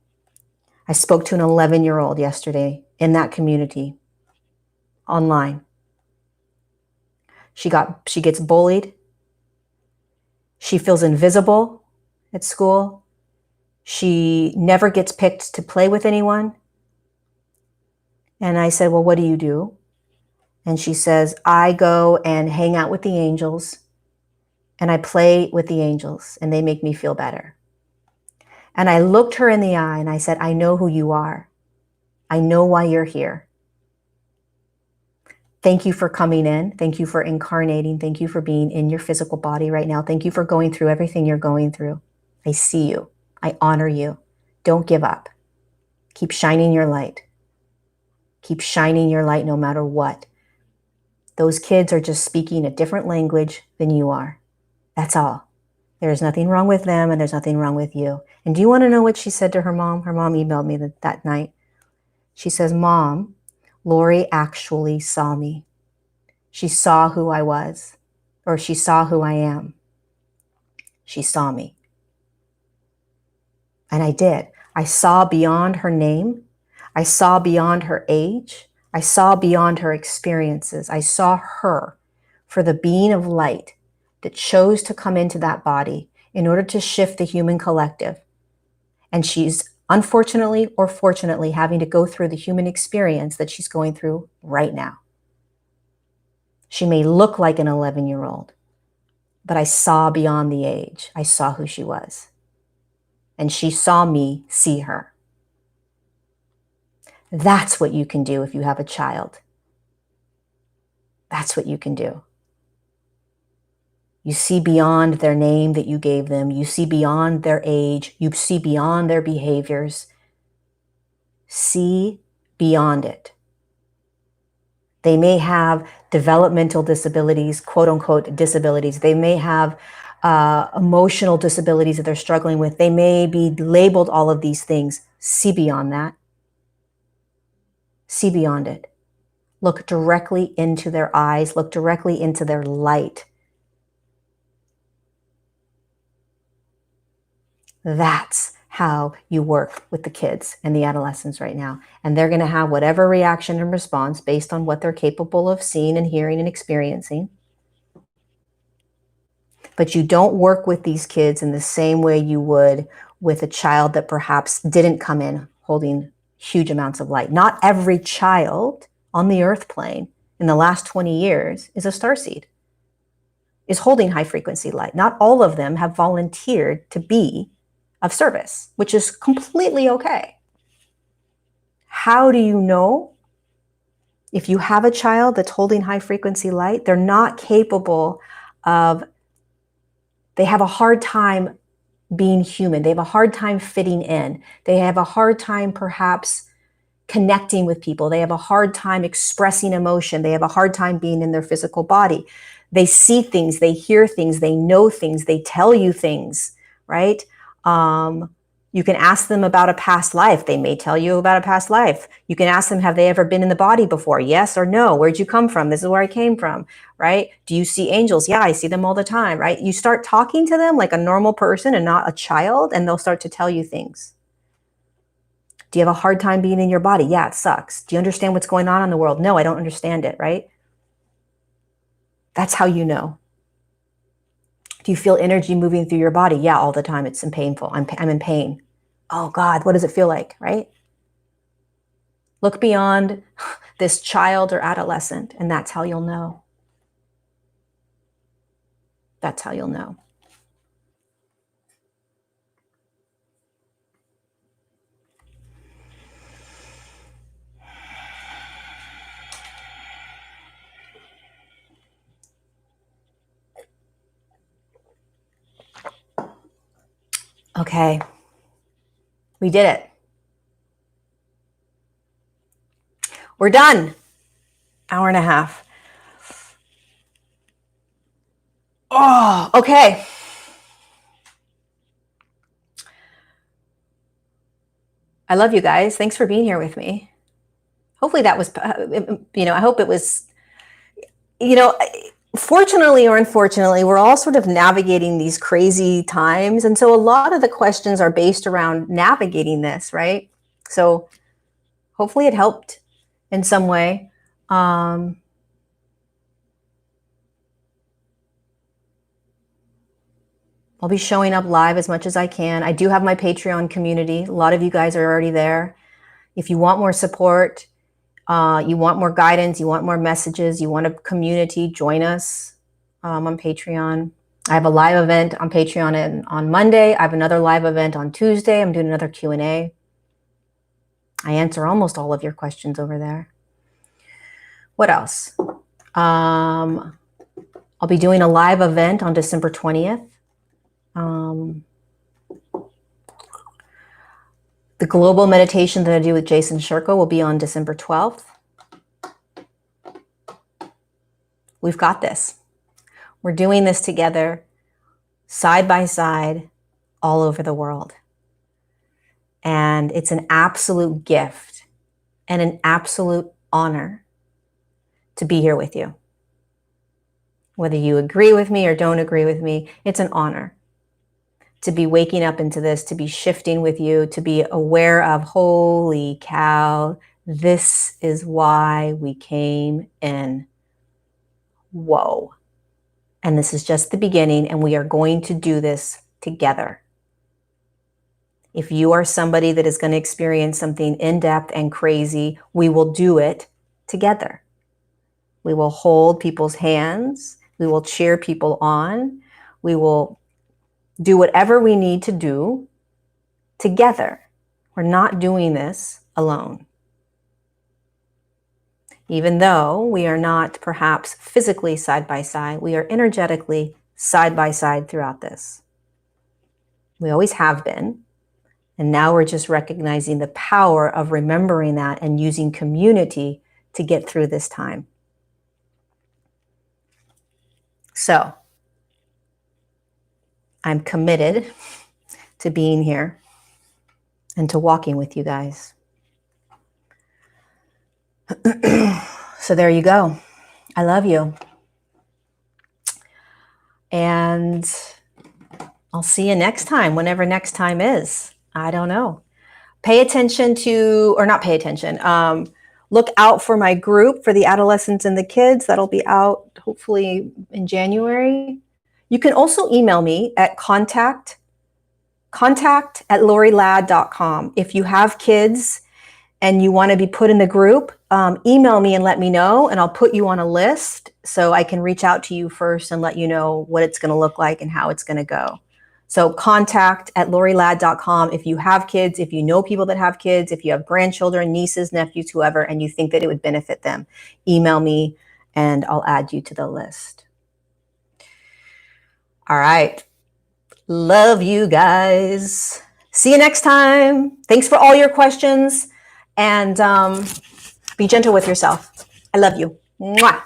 I spoke to an 11-year-old yesterday in that community online. She gets bullied. She feels invisible at school. She never gets picked to play with anyone. And I said, well, what do you do? And she says, I go and hang out with the angels, and I play with the angels, and they make me feel better. And I looked her in the eye and I said, I know who you are. I know why you're here. Thank you for coming in. Thank you for incarnating. Thank you for being in your physical body right now. Thank you for going through everything you're going through. I see you. I honor you. Don't give up. Keep shining your light. Keep shining your light no matter what. Those kids are just speaking a different language than you are. That's all. There's nothing wrong with them, and there's nothing wrong with you. And do you want to know what she said to her mom? Her mom emailed me that night. She says, Mom, Lorie actually saw me. She saw who I was, or she saw who I am. She saw me. And I did. I saw beyond her name. I saw beyond her age. I saw beyond her experiences. I saw her for the being of light that chose to come into that body in order to shift the human collective. And she's unfortunately or fortunately having to go through the human experience that she's going through right now. She may look like an 11-year-old, but I saw beyond the age. I saw who she was. And she saw me see her. That's what you can do if you have a child. That's what you can do. You see beyond their name that you gave them. You see beyond their age. You see beyond their behaviors. See beyond it. They may have developmental disabilities, quote unquote disabilities. They may have emotional disabilities that they're struggling with. They may be labeled all of these things. See beyond that. See beyond it. Look directly into their eyes. Look directly into their light. That's how you work with the kids and the adolescents right now. And they're going to have whatever reaction and response based on what they're capable of seeing and hearing and experiencing. But you don't work with these kids in the same way you would with a child that perhaps didn't come in holding huge amounts of light. Not every child on the earth plane in the last 20 years is a starseed, is holding high frequency light. Not all of them have volunteered to be of service, which is completely okay. How do you know if you have a child that's holding high frequency light? They're not capable of, they have a hard time being human. They have a hard time fitting in. They have a hard time perhaps connecting with people. They have a hard time expressing emotion. They have a hard time being in their physical body. They see things, they hear things, they know things, they tell you things, right? You can ask them about a past life. They may tell you about a past life. You can ask them, have they ever been in the body before? Yes or no. Where'd you come from? This is where I came from, right? Do you see angels? Yeah, I see them all the time, right? You start talking to them like a normal person and not a child, and they'll start to tell you things. Do you have a hard time being in your body? Yeah, it sucks. Do you understand what's going on in the world? No, I don't understand it, right? That's how you know. Do you feel energy moving through your body? Yeah, all the time. It's painful. I'm in pain. Oh God, what does it feel like, right? Look beyond this child or adolescent, and that's how you'll know. That's how you'll know. Okay, we did it. We're done. Hour and a half. Oh, okay. I love you guys. Thanks for being here with me. Hopefully that was, I hope it was, fortunately or unfortunately, we're all sort of navigating these crazy times. And so a lot of the questions are based around navigating this, right? So hopefully it helped in some way. I'll be showing up live as much as I can. I do have my Patreon community. A lot of you guys are already there. If you want more support, you want more guidance, you want more messages, you want a community, join us on Patreon. I have a live event on Patreon on Monday. I have another live event on Tuesday. I'm doing another Q&A. I answer almost all of your questions over there. What else? I'll be doing a live event on December 20th. The global meditation that I do with Jason Sherko will be on December 12th. We've got this. We're doing this together, side by side, all over the world. And it's an absolute gift and an absolute honor to be here with you. Whether you agree with me or don't agree with me, it's an honor to be waking up into this, to be shifting with you, to be aware of, holy cow, this is why we came in. Whoa. And this is just the beginning, and we are going to do this together. If you are somebody that is going to experience something in-depth and crazy, we will do it together. We will hold people's hands. We will cheer people on. We will do whatever we need to do together. We're not doing this alone. Even though we are not perhaps physically side by side, we are energetically side by side throughout this. We always have been. And now we're just recognizing the power of remembering that and using community to get through this time. So I'm committed to being here and to walking with you guys. So there you go. I love you. And I'll see you next time, whenever next time is. I don't know. Pay attention to, or not pay attention, look out for my group for the adolescents and the kids. That'll be out hopefully in January. You can also email me at contact@lorieladd.com. If you have kids and you want to be put in the group, email me and let me know, and I'll put you on a list so I can reach out to you first and let you know what it's going to look like and how it's going to go. So contact@lorieladd.com. If you have kids, if you know people that have kids, if you have grandchildren, nieces, nephews, whoever, and you think that it would benefit them, email me and I'll add you to the list. All right. Love you guys. See you next time. Thanks for all your questions, and be gentle with yourself. I love you. Mwah.